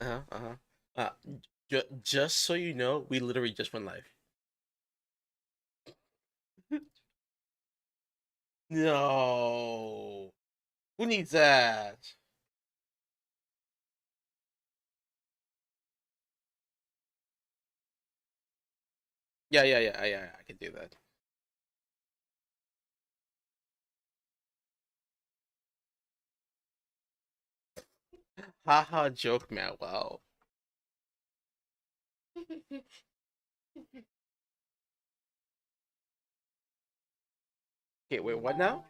Uh-huh, uh-huh. Uh, just so you know, we literally just went live. No. Who needs that? Yeah, I can do that. Haha, joke, man. Wow. Okay, wait, what now?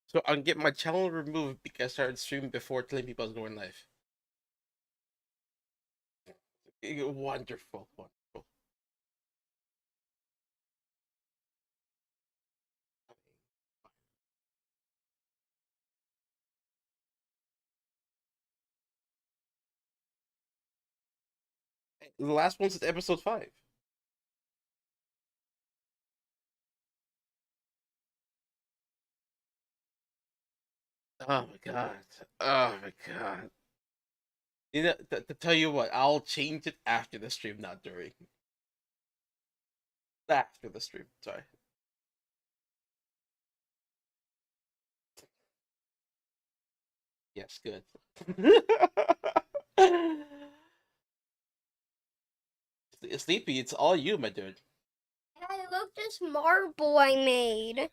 So I'm getting my channel removed because I started streaming before telling people I was going live. Wonderful, wonderful. The last one's episode 5. Oh my god. Oh my god. You know, to tell you what, I'll change it after the stream, not during. After the stream, sorry. Yes, good. Sleepy, it's all you, my dude. Hey, look this marble I made.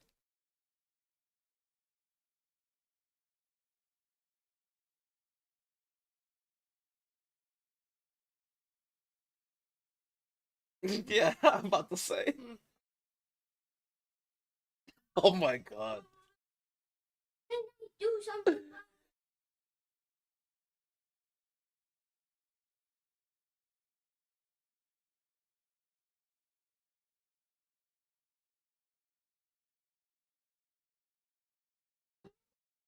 Yeah, I'm about to say. Oh my god. Do something.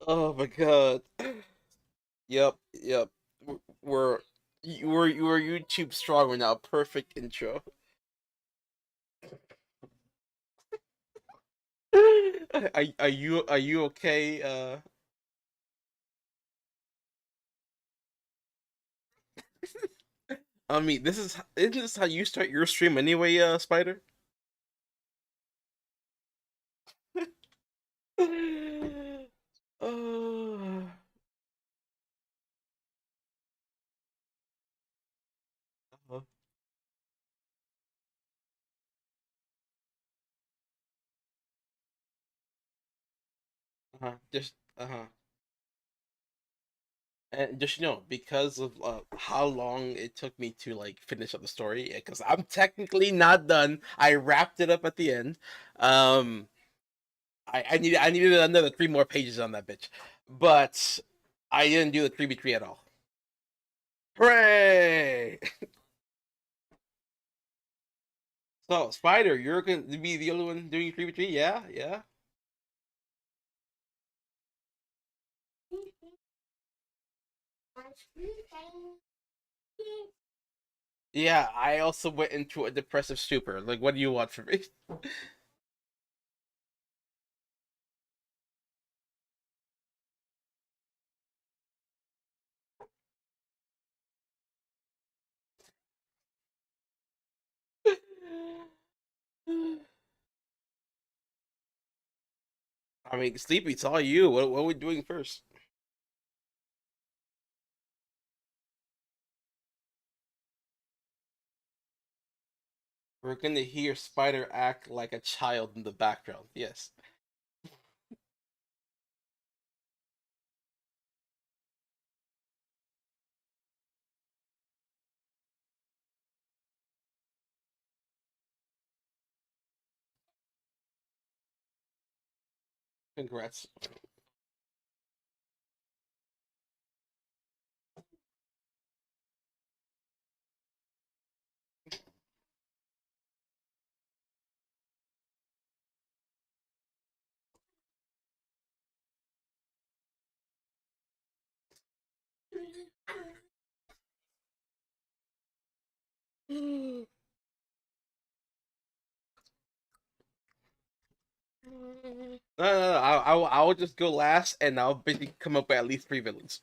Oh my god. Yep, yep. We're we're YouTube strong right now. Perfect intro. Are you okay? I mean, isn't this how you start your stream anyway, Spider? uh, uh-huh. Just and just because of how long it took me to like finish up the story, because I'm technically not done. I wrapped it up at the end. Um, I needed another 3 more pages on that bitch, but I didn't do the 3v3 at all. Hooray! So Spider, you're going to be the only one doing 3v3. Yeah, yeah, yeah. I also went into a depressive stupor. Like, what do you want from me? I mean, Sleepy, it's all you. What are we doing first? We're gonna hear Spider act like a child in the background. Yes. Congrats. No. I will just go last, and I'll basically come up with at least three villains.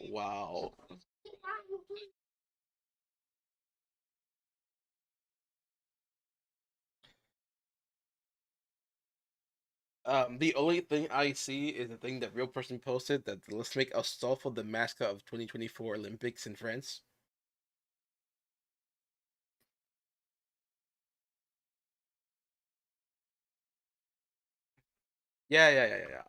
Wow. The only thing I see is the thing that real person posted that let's make Astolfo the mascot of 2024 Olympics in France. Yeah.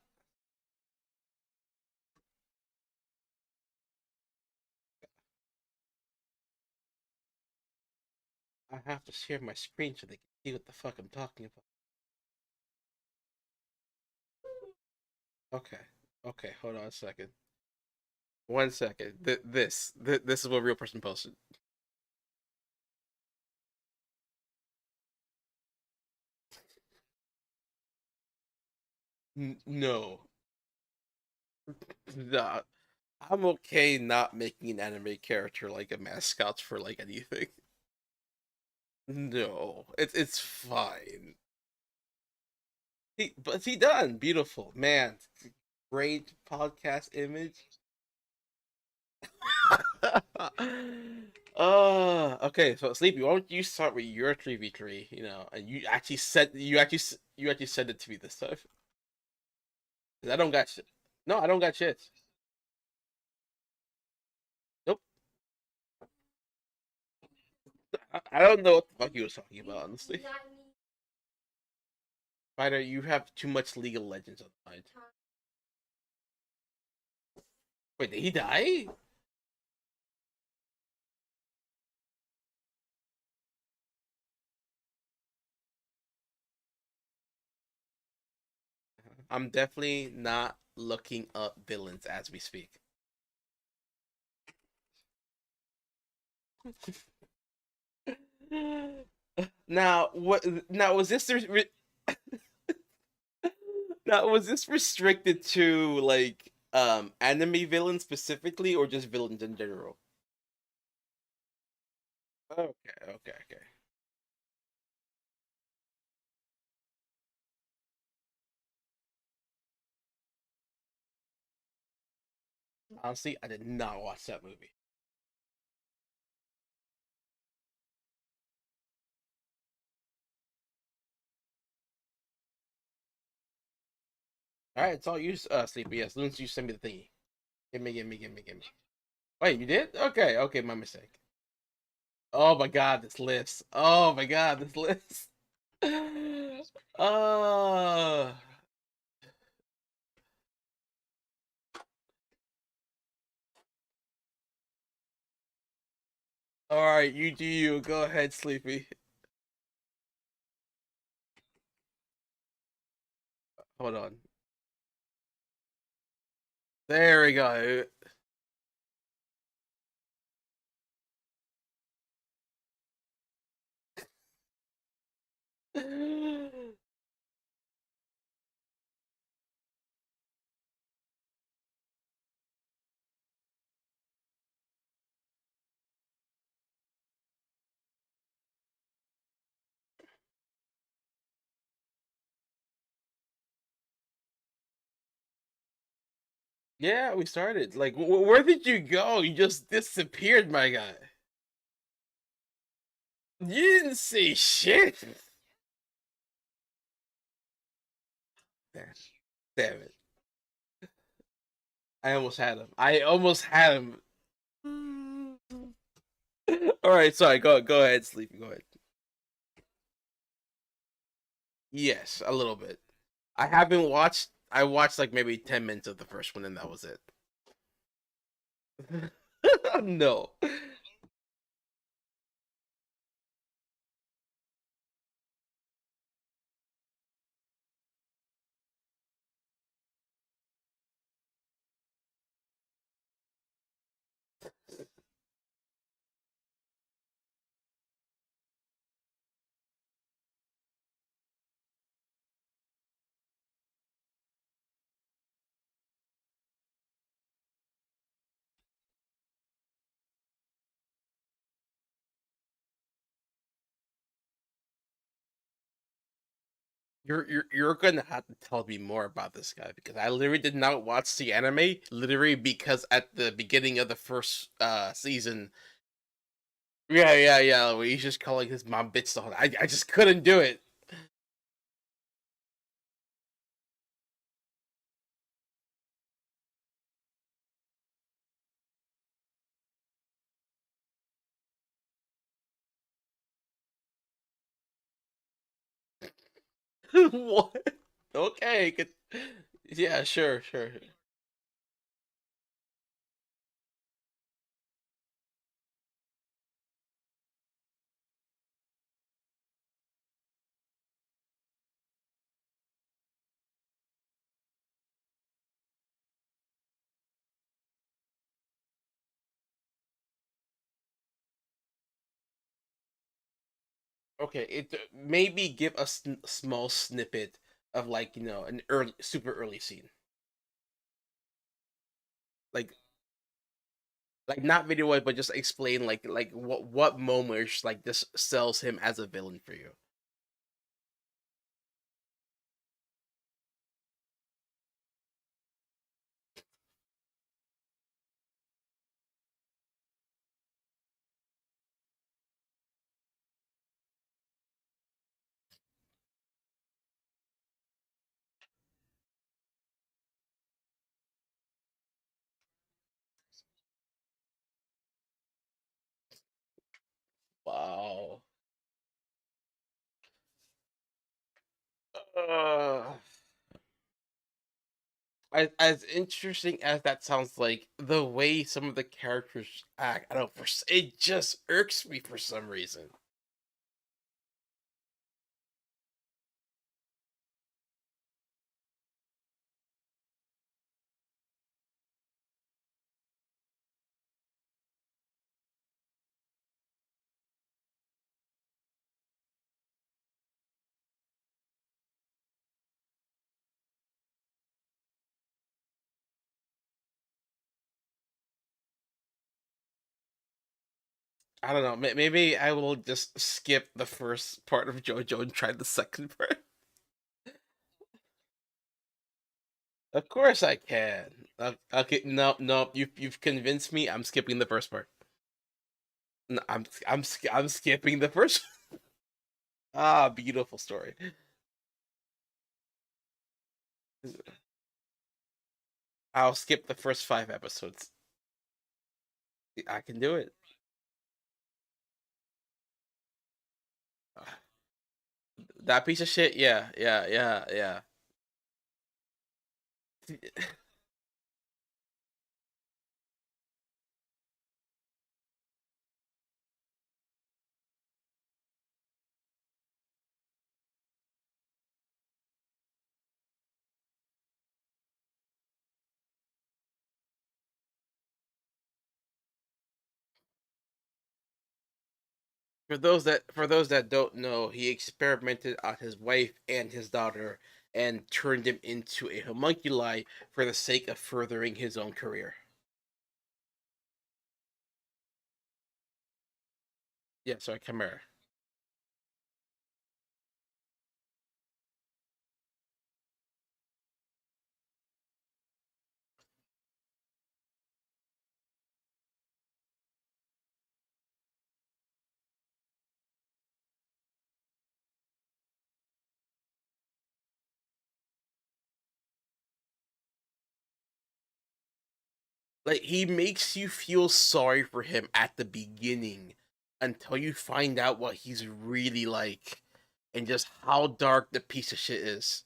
I have to share my screen so they can see what the fuck I'm talking about. Okay. Okay, hold on a second. 1 second. This is what real person posted. No. Nah. I'm okay not making an anime character like a mascot for like anything. No. It's fine. He done. Beautiful. Man. Great podcast image. Okay, so Sleepy, why don't you start with your 3v3, and you actually said it to me this time. 'Cause I don't got shit. No, I don't got shit. Nope. I don't know what the fuck you was talking about, honestly. Spider, you have too much League of Legends on the mind. Wait, did he die? I'm definitely not looking up villains as we speak. Now, what? Now, was this restricted to like anime villains specifically, or just villains in general? Okay. Honestly, I did not watch that movie. All right, it's all you, Sleepy. As soon as you send me the thingy, give me. Wait, you did? Okay, my mistake. Oh my god, this list. Oh my god, this list. uh, all right, you do you. Go ahead, Sleepy. Hold on. There we go. Yeah, we started. Like, where did you go? You just disappeared, my guy. You didn't say shit. Damn, damn it. I almost had him. I almost had him. All right, sorry. Go ahead, Sleepy. Go ahead. Yes, a little bit. I haven't watched. I watched like maybe 10 minutes of the first one, and that was it. No. You're gonna have to tell me more about this guy because I literally did not watch the anime literally because at the beginning of the first season, yeah, where he's just calling his mom bitch the whole. I just couldn't do it. What? Okay, good. Yeah, sure. Okay, it maybe give a small snippet of like an early, super early scene, like not video wise, but just explain like what moment like this sells him as a villain for you. Wow. Uh, as interesting as that sounds, like the way some of the characters act, I don't know, it just irks me for some reason. I don't know. Maybe I will just skip the first part of JoJo and try the second part. Of course I can. Okay, no. You've convinced me. I'm skipping the first part. No, I'm skipping the first. Ah, beautiful story. I'll skip the first 5 episodes. I can do it. That piece of shit. Yeah. For those that don't know, he experimented on his wife and his daughter and turned him into a homunculi for the sake of furthering his own career. Yeah, sorry, Chimera. Like he makes you feel sorry for him at the beginning until you find out what he's really like and just how dark the piece of shit is.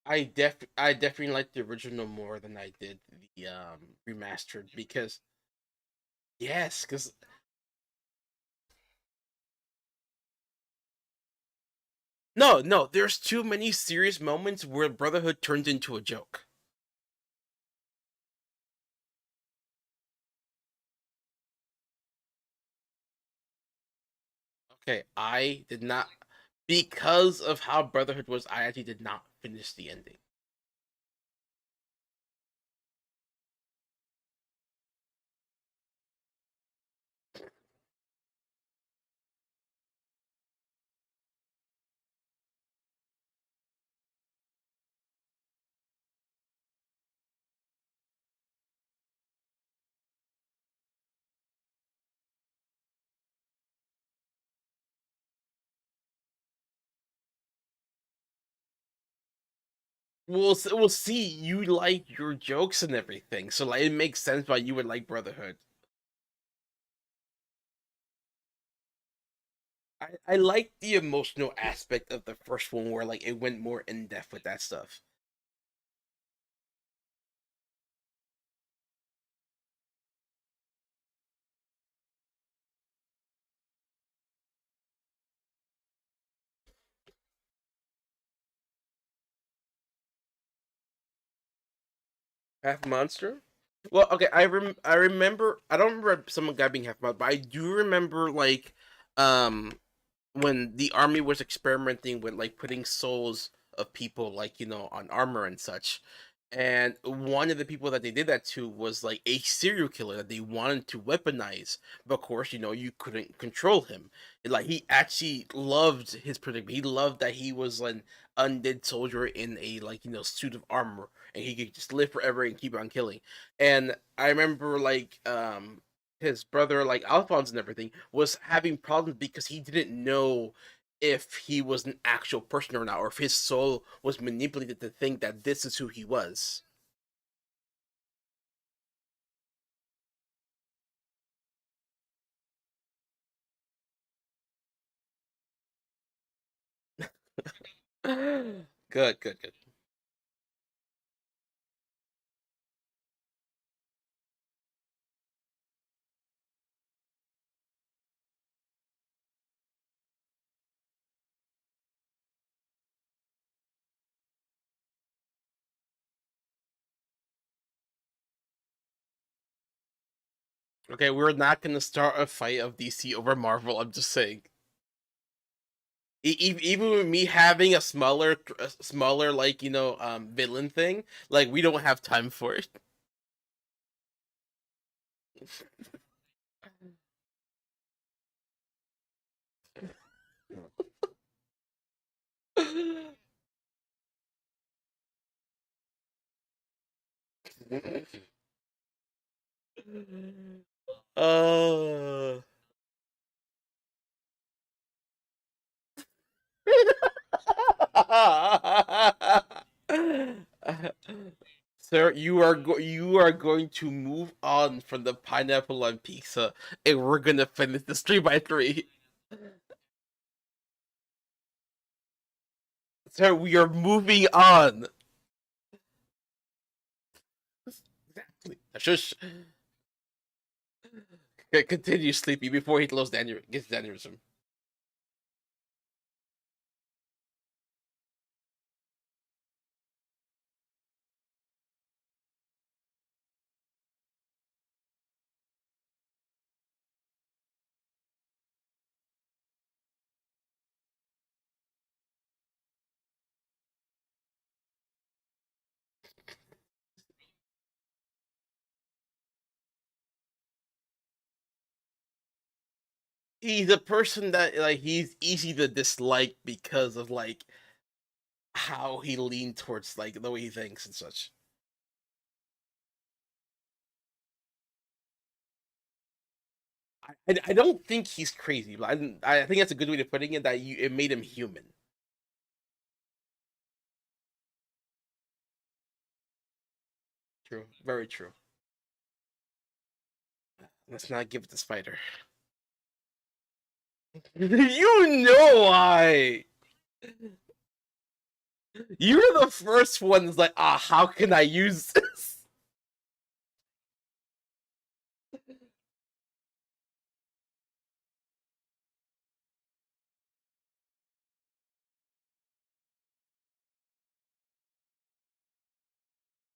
I definitely like the original more than I did the remastered because yes, because no, there's too many serious moments where Brotherhood turns into a joke. Okay, I did not, because of how Brotherhood was. I actually did not finish the ending. We'll see. You like your jokes and everything, so like it makes sense why you would like Brotherhood. I like the emotional aspect of the first one, where like it went more in depth with that stuff. Half monster. Well, okay, I remember. I don't remember someone guy being half monster, but I do remember like, um, when the army was experimenting with like putting souls of people like on armor and such, and one of the people that they did that to was like a serial killer that they wanted to weaponize, but of course you couldn't control him. Like he actually loved his predicament. He loved that he was an undead soldier in a like suit of armor, and he could just live forever and keep on killing. And I remember like his brother, like Alphonse and everything, was having problems because he didn't know if he was an actual person or not, or if his soul was manipulated to think that this is who he was. Good, good, good. Okay, we're not gonna start a fight of DC over Marvel. I'm just saying. Even with me having a smaller like villain thing, like we don't have time for it. uh Sir, you are going to move on from the pineapple on pizza, and we're gonna finish this 3 by 3. Sir, we are moving on. Exactly. Shush. Continue, Sleepy, before he gets aneurysm. He's a person that like he's easy to dislike because of like how he leaned towards like the way he thinks and such. I don't think he's crazy, but I think that's a good way of putting it. That it made him human. True, very true. Let's not give it to Spider. You know why? You're the first one that's like, how can I use this?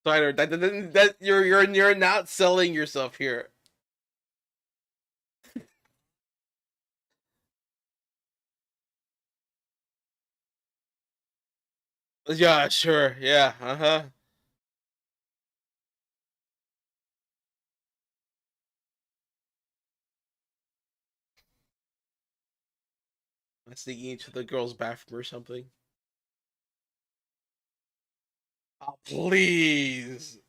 Spider, that you're not selling yourself here. Yeah, sure. Yeah. Uh huh. I'm sneaking into the girl's bathroom or something. Oh, please.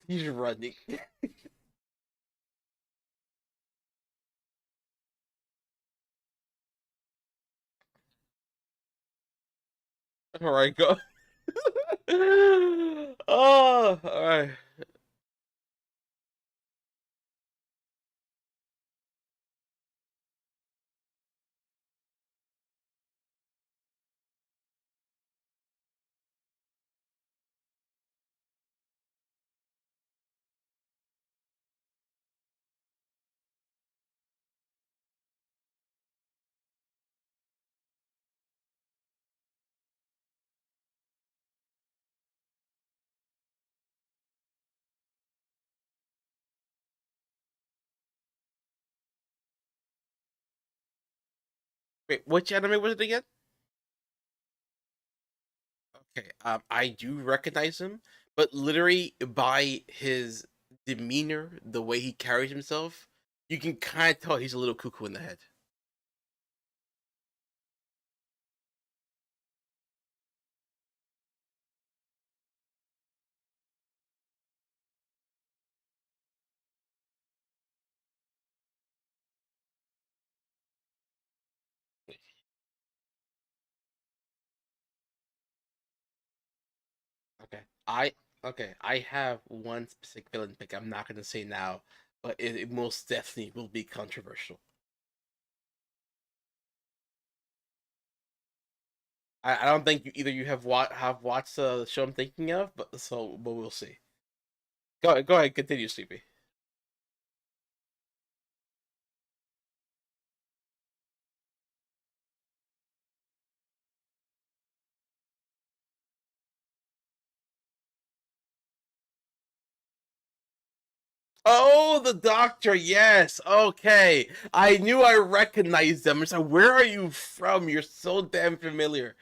He's running. All right, go. Oh, all right. Wait, which anime was it again? Okay, I do recognize him, but literally by his demeanor, the way he carries himself, you can kind of tell he's a little cuckoo in the head. Okay, I have one specific villain pick. I'm not gonna say now, but it most definitely will be controversial. I don't think either you have watched the show I'm thinking of, but we'll see. Go ahead, continue, Sleepy. Oh, the doctor. Yes. Okay. I knew I recognized them. It's like, where are you from? You're so damn familiar.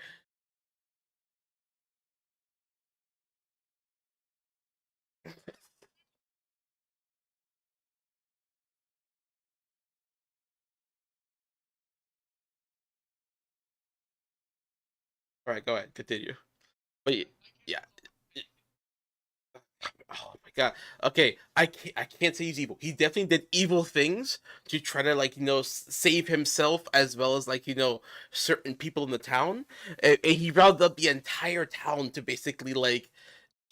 All right, go ahead. Continue. But yeah. Oh my god. Okay, I can't say he's evil. He definitely did evil things to try to like save himself as well as like certain people in the town. And he riled up the entire town to basically like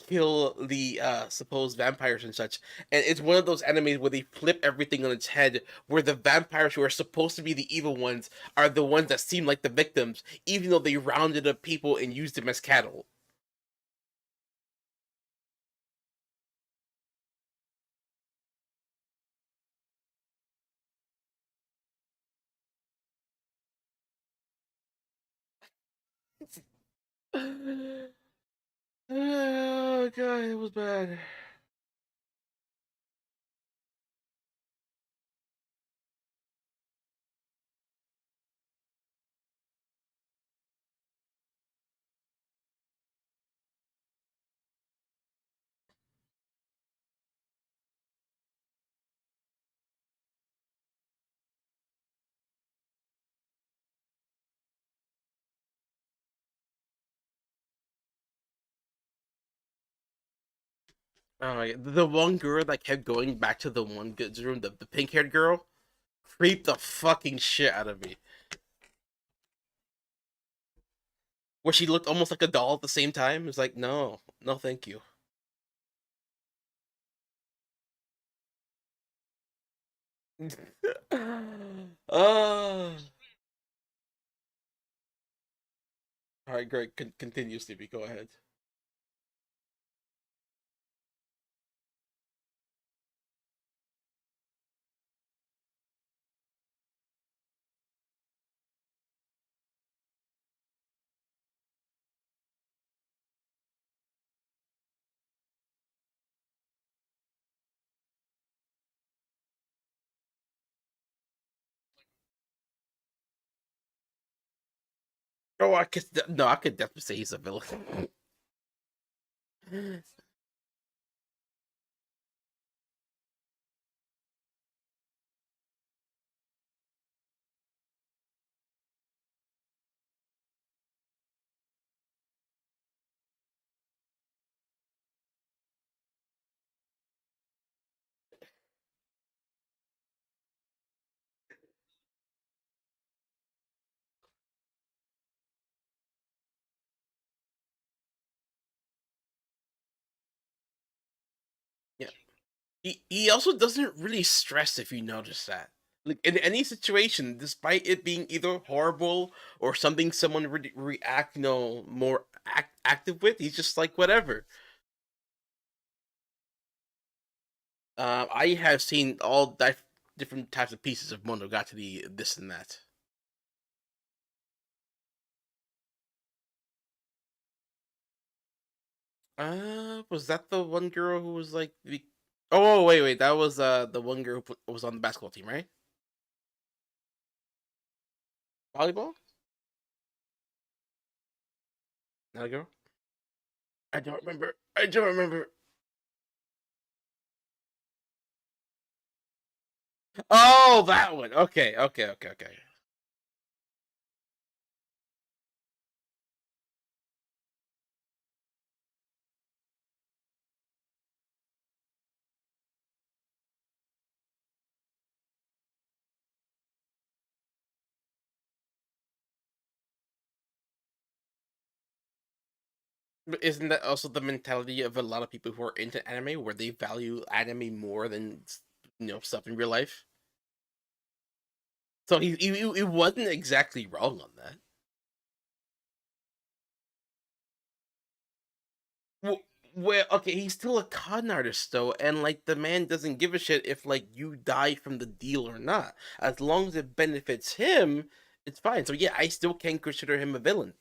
kill the supposed vampires and such. And it's one of those enemies where they flip everything on its head, where the vampires who are supposed to be the evil ones are the ones that seem like the victims, even though they rounded up people and used them as cattle. Oh god, it was bad. Oh my god. The one girl that kept going back to the one goods room, the pink haired girl, creeped the fucking shit out of me. Where she looked almost like a doll at the same time. It's like, no, no, thank you. Oh. All right, great. Continue, Stevie. Go ahead. Oh, no, I could definitely say he's a villain. Yeah. He also doesn't really stress if you notice that. Like in any situation, despite it being either horrible or something someone react, more active with, he's just like whatever. I have seen all different types of pieces of Monogatari, this and that. Was that the one girl who was like the? Oh wait, that was the one girl who was on the basketball team, right? Volleyball? Not a girl. I don't remember. I don't remember. Oh, that one. Okay. But isn't that also the mentality of a lot of people who are into anime, where they value anime more than stuff in real life? So he wasn't exactly wrong on that. Well, well, okay, he's still a con artist though, and like the man doesn't give a shit if like you die from the deal or not. As long as it benefits him, it's fine. So yeah, I still can consider him a villain.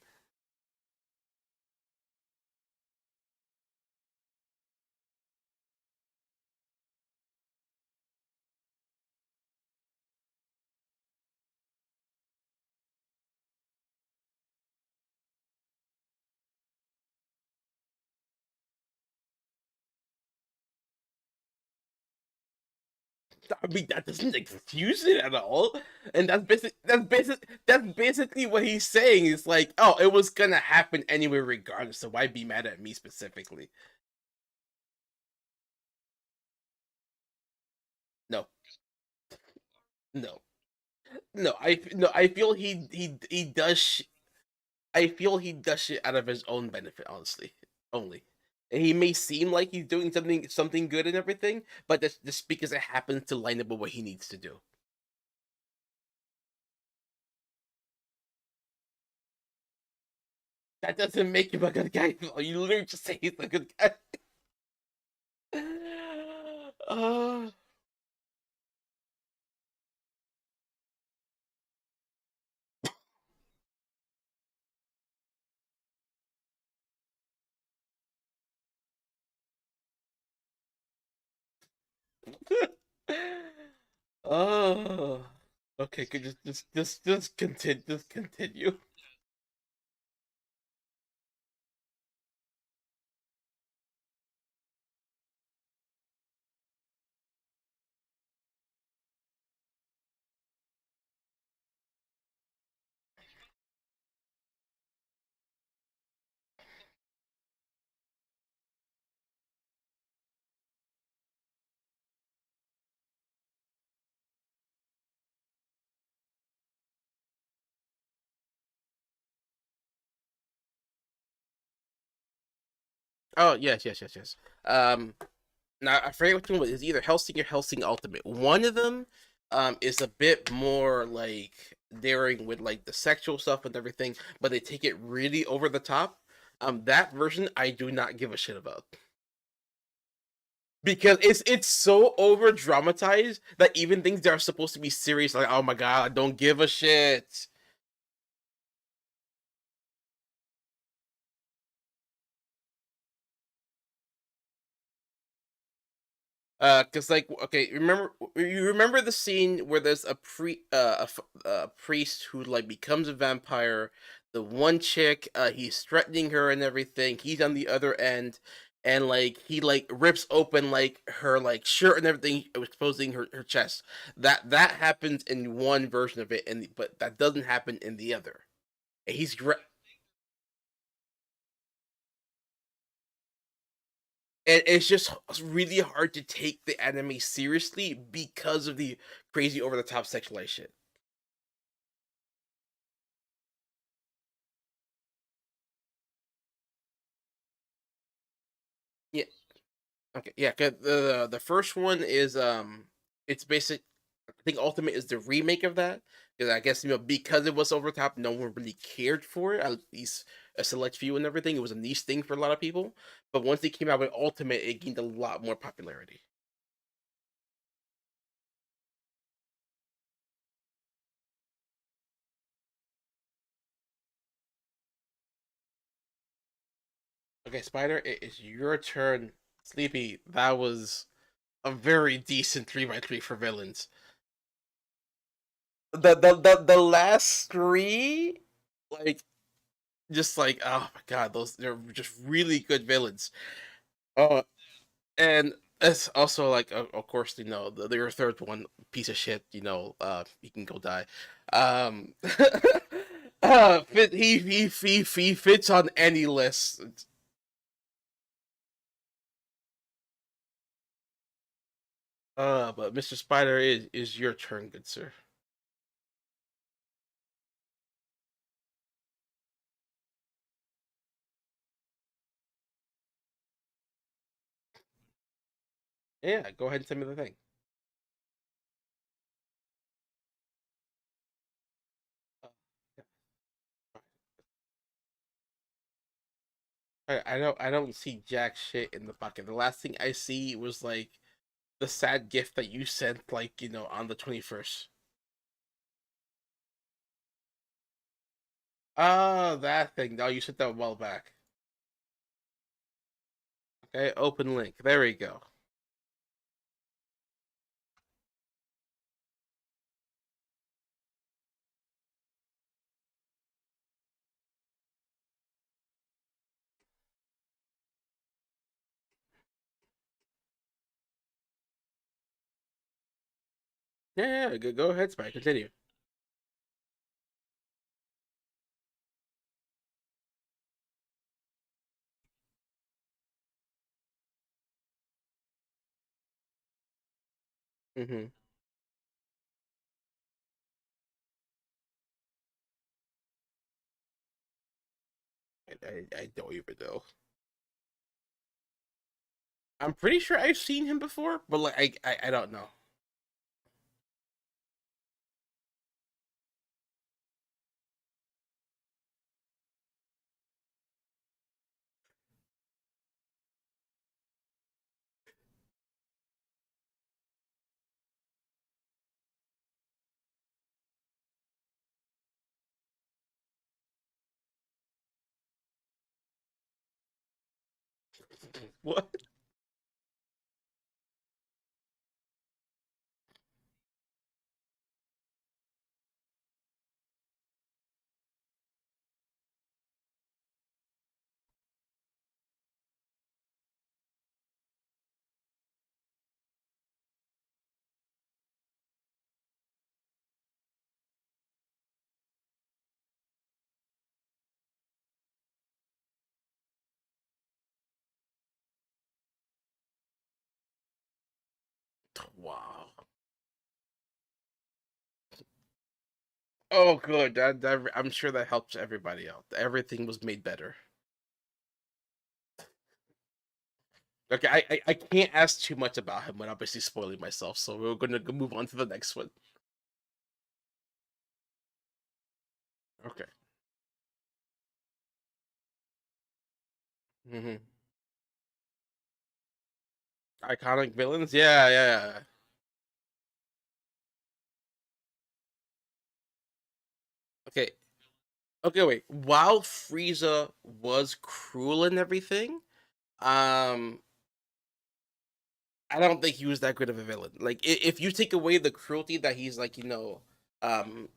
I mean, that doesn't excuse it at all. And that's basically what he's saying. It's like, oh, it was gonna happen anyway, regardless. So why be mad at me specifically? No, no, no. I feel he does. I feel he does shit out of his own benefit, honestly. Only. And he may seem like he's doing something good and everything, but that's just because it happens to line up with what he needs to do. That doesn't make him a good guy. You literally just say he's a good guy. uh, oh. Okay, could just continue. Just continue. Oh yes. Um, Now I forget which one was. It's either Helsing or Helsing Ultimate. One of them is a bit more like daring with like the sexual stuff and everything, but they take it really over the top. That version I do not give a shit about because it's so over dramatized that even things that are supposed to be serious, like oh my god, I don't give a shit. Cause like okay, you remember the scene where there's a priest who like becomes a vampire, the one chick, he's threatening her and everything. He's on the other end, and like he like rips open like her like shirt and everything, exposing her chest. That happens in one version of it, and but that doesn't happen in the other. And and it's just really hard to take the anime seriously because of the crazy over the top sexualized shit. Yeah. Okay. Yeah. 'Cause the first one is it's basic. I think Ultimate is the remake of that because I guess because it was over the top, no one really cared for it. At least a select few and everything. It was a niche thing for a lot of people. But once they came out with Ultimate, it gained a lot more popularity. Okay, Spider, it is your turn. Sleepy, that was a very decent 3x3 for villains. The last three, like just like oh my god, those they're just really good villains. Oh, and it's also like of course your third one piece of shit. He can go die. Um, he fits on any list. But Mr. Spider is your turn, good sir. Yeah, go ahead and tell me the thing. Uh, I don't see jack shit in the bucket. The last thing I see was like the sad gift that you sent, like on the 21st. Ah, that thing. No, you sent that a while back. Okay, open link. There we go. Yeah, go ahead, Spike. Continue. Mm-hmm. I don't even know. I'm pretty sure I've seen him before, but like I don't know. What? Wow. Oh, good. I'm sure that helps everybody out. Everything was made better. Okay, I can't ask too much about him without basically spoiling myself, so we're gonna move on to the next one. Okay. Hmm. Iconic villains? Yeah, yeah. Okay. Okay, wait. While Frieza was cruel and everything, um, I don't think he was that good of a villain. Like, if you take away the cruelty that he's like, um,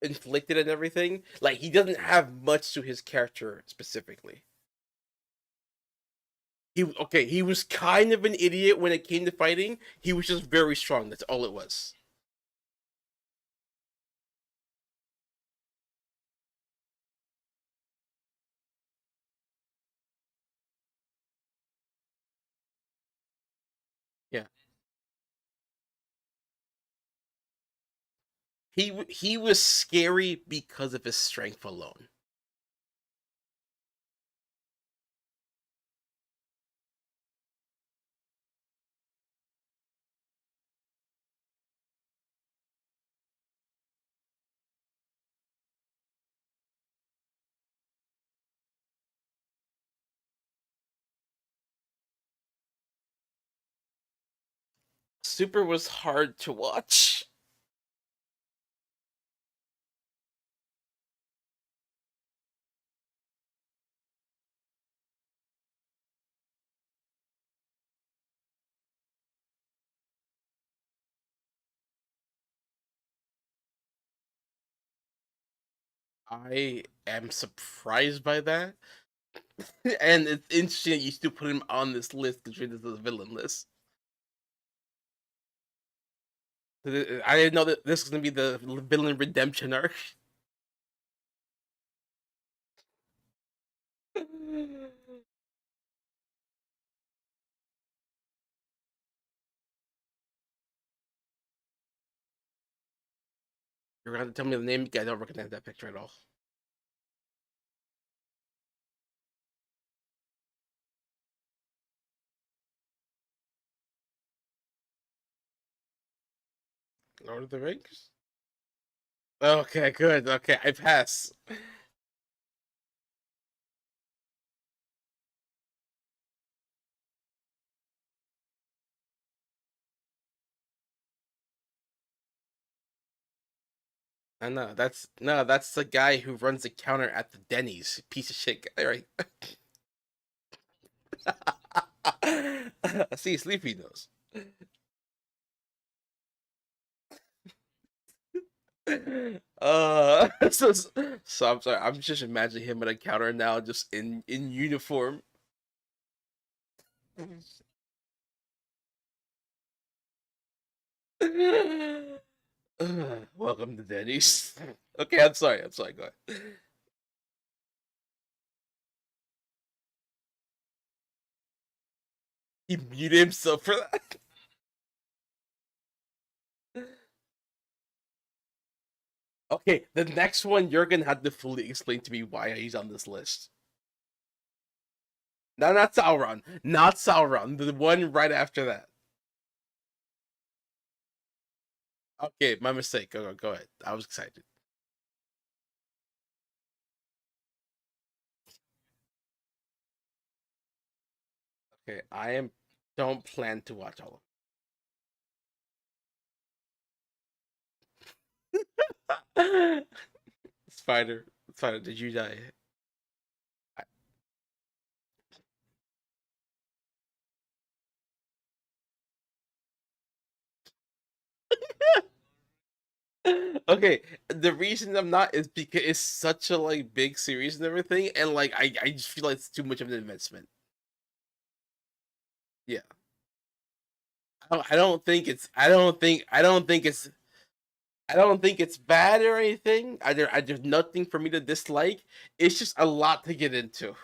inflicted and everything. Like he doesn't have much to his character specifically. He was kind of an idiot when it came to fighting. He was just very strong. That's all it was. Yeah. He was scary because of his strength alone. Super was hard to watch. I am surprised by that. And it's interesting that you still put him on this list because this is a villain list. I didn't know that this was gonna be the villain redemption arc. You're gonna tell me the name? I don't recognize that picture at all. Lord of the Rings. Okay, good. Okay, I pass. I know that's the guy who runs the counter at the Denny's. Piece of shit guy, right? See, Sleepy knows. So, so I'm sorry. I'm just imagining him at a counter now, just in uniform. Welcome to Denny's. Okay, I'm sorry. I'm sorry. Go ahead. He muted himself for that. Okay, the next one you're gonna have to fully explain to me why he's on this list. No, not Sauron. Not Sauron. The one right after that. Okay, my mistake. Go ahead. I was excited. Okay, I am don't plan to watch all of them. Spider, Spider, did you die? Okay, the reason I'm not is because it's such a like big series and everything, and like I just feel like it's too much of an investment. Yeah, I don't think it's I don't think it's bad or anything. There's nothing for me to dislike. It's just a lot to get into.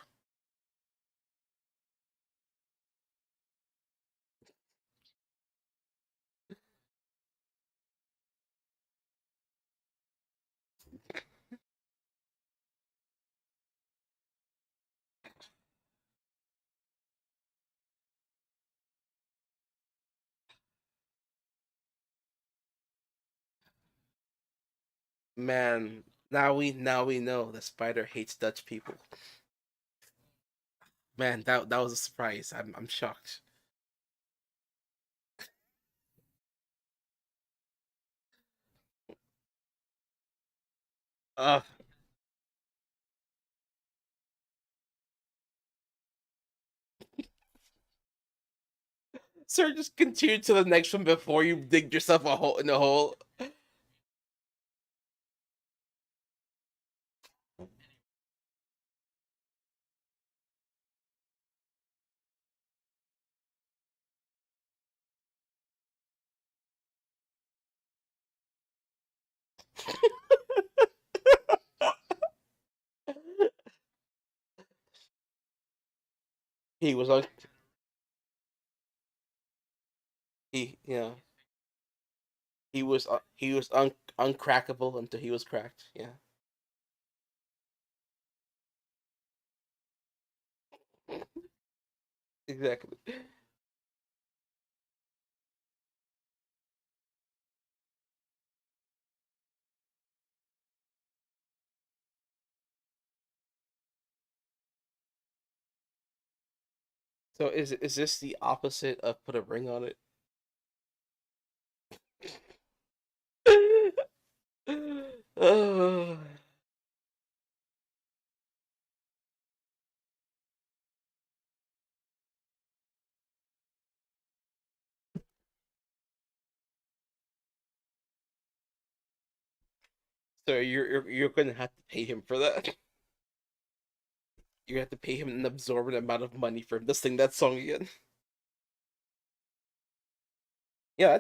Man, now we know the spider hates Dutch people. Man, that was a surprise. I'm shocked. Uh, sir, just continue to the next one before you dig yourself a hole in the hole. He was on. He yeah. He was uncrackable until he was cracked. Yeah. Exactly. So is this the opposite of put a ring on it? Oh. So you're gonna have to pay him for that. You have to pay him an absorbent amount of money for him to sing that song again. Yeah,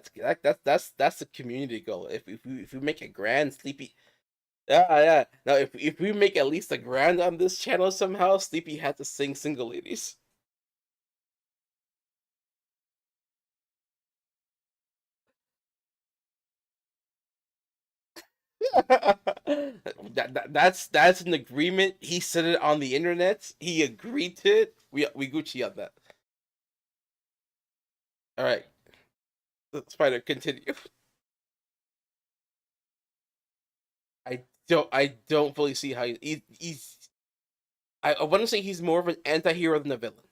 that's the community goal. If we make a grand sleepy, yeah, yeah. Now if we make at least a grand on this channel somehow, Sleepy had to sing single ladies. That's an agreement. He said it on the internet. He agreed to it. We Gucci on that. All right, Spider, continue. I don't fully see how he's. I want to say he's more of an anti-hero than a villain.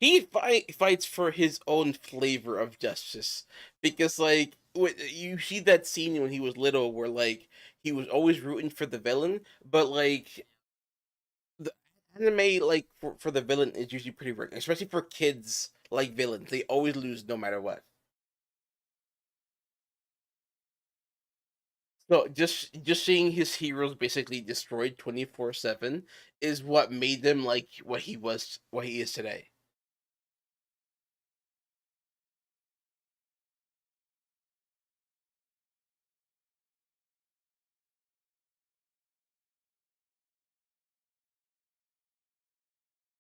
He fights for his own flavor of justice because like you see that scene when he was little where like he was always rooting for the villain, but like the anime like for the villain is usually pretty rare, especially for kids like villains. They always lose no matter what. So just seeing his heroes basically destroyed 24/7 is what made them like what he is today.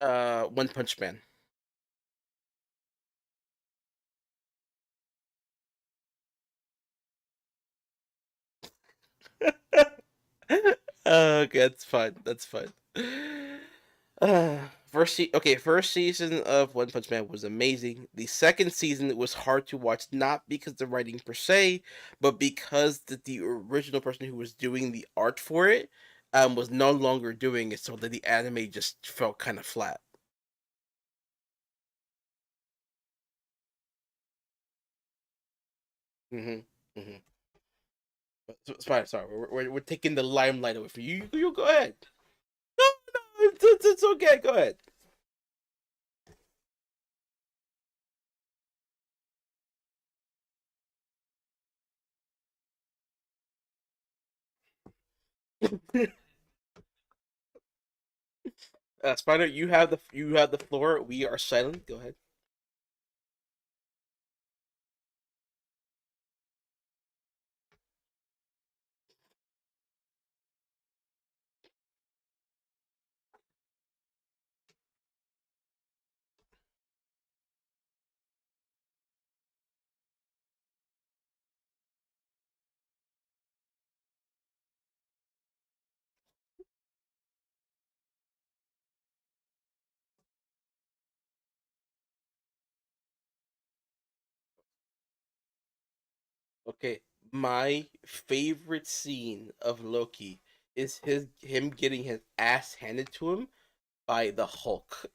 One Punch Man. Okay, that's fine. That's fine. First season of One Punch Man was amazing. The second season was hard to watch, not because the writing per se, but because the original person who was doing the art for it was no longer doing it, so that the anime just felt kind of flat. hmm hmm sorry, we're taking the limelight away from you. You go ahead. No, no, it's okay. Go ahead. Spider, you have the floor. We are silent. Go ahead. Okay, my favorite scene of Loki is him getting his ass handed to him by the Hulk.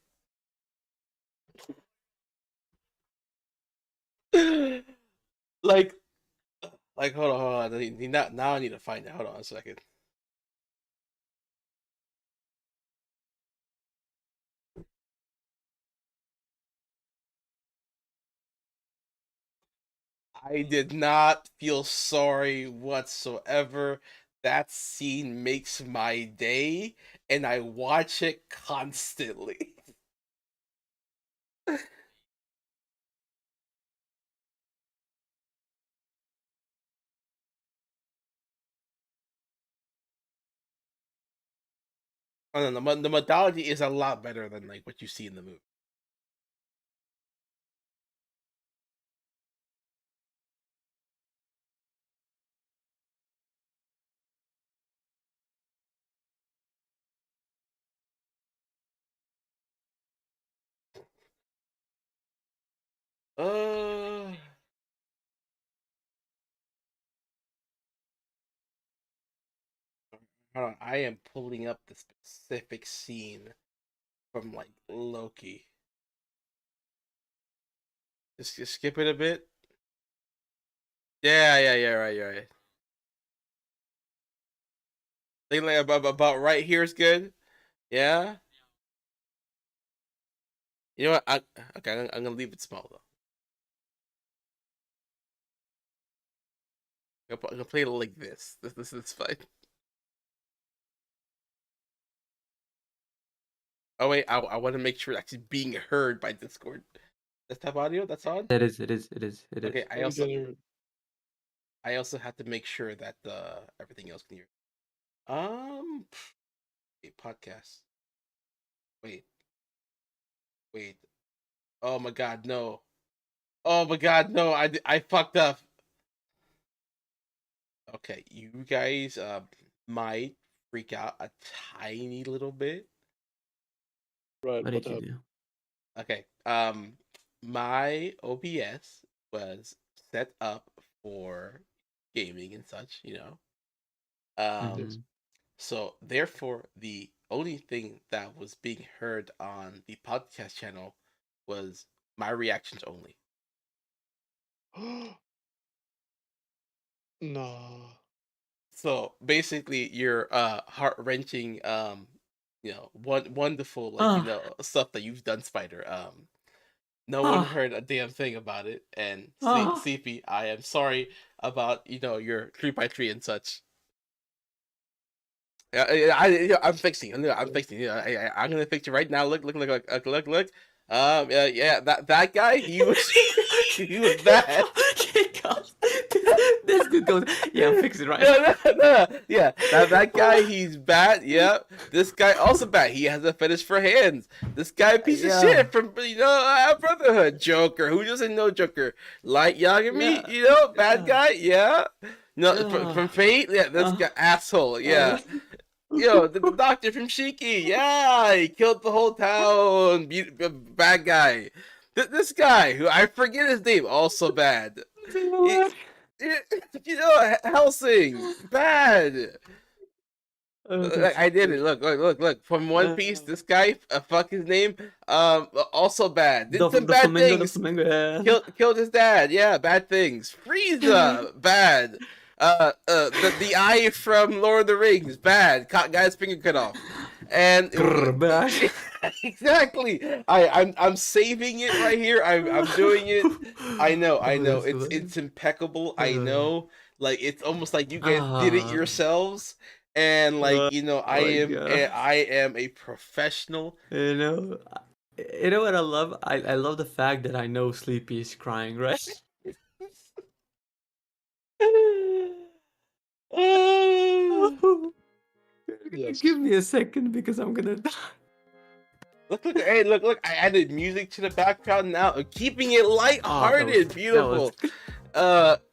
like hold on. Now I need to find it. Hold on a second. I did not feel sorry whatsoever. That scene makes my day, and I watch it constantly. Oh, no, the methodology is a lot better than like what you see in the movie. Uh, Hold on, I am pulling up the specific scene from like Loki. Just skip it a bit. Yeah, yeah, yeah, right, you're right. Think like about right here is good. Yeah. You know what? Okay, I'm gonna leave it small though. I'm gonna play it like this. This is fine. Oh wait, I want to make sure it's actually being heard by Discord. Desktop audio, that's on. It is. It is. It is. It Okay, is. I also have to make sure that everything else can hear. A podcast. Wait, wait. Oh my god, no. Oh my god, no. I fucked up. Okay, you guys might freak out a tiny little bit. Right, What what did you happened? do? Okay. My OBS was set up for gaming and such, you know. Mhm. So therefore the only thing that was being heard on the podcast channel was my reactions only. No. So basically your heart-wrenching you know, wonderful like, you Ah. know, stuff that you've done, Spider. No one Ah. heard a damn thing about it, and Ah. Sleepy, I am sorry about, you know, your 3x3 and such. I'm fixing. I'm fixing. I'm gonna fix it right now. Look. Yeah, that guy, he was he was bad. Okay, God. This dude goes. Yeah, I'm fixing it right No, now. no. Yeah, that guy, he's bad. Yeah, this guy also bad. He has a fetish for hands. This guy, piece of Yeah. shit from, you know, Brotherhood. Joker. Who doesn't know Joker? Light Yagami, Yeah. you know, bad Yeah. guy. Yeah. No, from Yeah. Fate. Yeah, this guy, asshole. Yeah. Yo, the doctor from Shiki, yeah, he killed the whole town. Bad guy. This guy, who I forget his name, also bad. You, you know, Helsing, bad. That's I did it. good. Look. From One Piece, this guy, fuck his name, also bad. Did some The bad flamingo. The things. flamingo. Yeah. Killed his dad. Yeah, bad things. Frieza, bad. The eye from Lord of the Rings, bad. Guy's finger cut off, and Grr, bad. exactly. I'm saving it right here. I'm doing it. I know. Oh, that's It's hilarious. impeccable. I know. Like, it's almost like you guys did it Ah. yourselves, and like, you know, Oh my God. I am a professional. You know. You know what I love? I love the fact that I know Sleepy is crying, right? Yes. Give me a second because I'm gonna die. Hey, look! I added music to the background now, keeping it Oh, lighthearted, beautiful.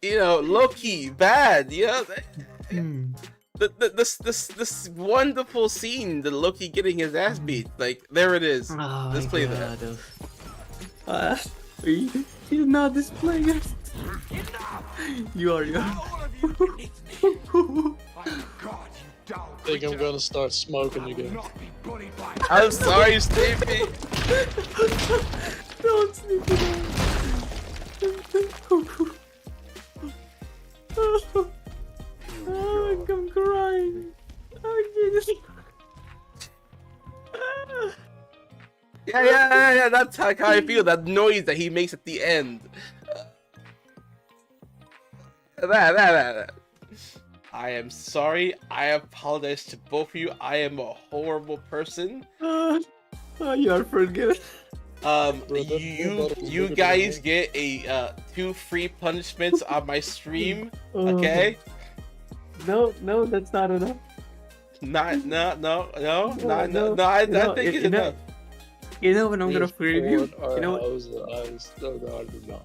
You know, Loki, bad. Yeah, Hmm. this wonderful scene, the Loki getting his ass beat. Like, there it is. Oh Let's my play God. that. He's not displaying it. You are. I think I'm gonna start smoking again. I'm sorry, Sleepy. Don't sleep again. Oh, I'm crying. Oh, Jesus. Yeah. That's how I feel. That noise that he makes at the end. That. I am sorry. I apologize to both of you. I am a horrible person. You are forgiven. Bro, that You guys get a 2 free punishments on my stream. Okay. No, that's not enough. No. I think it's You know, enough. you know when I'm gonna forgive you. Our You know what? house, I still got it now.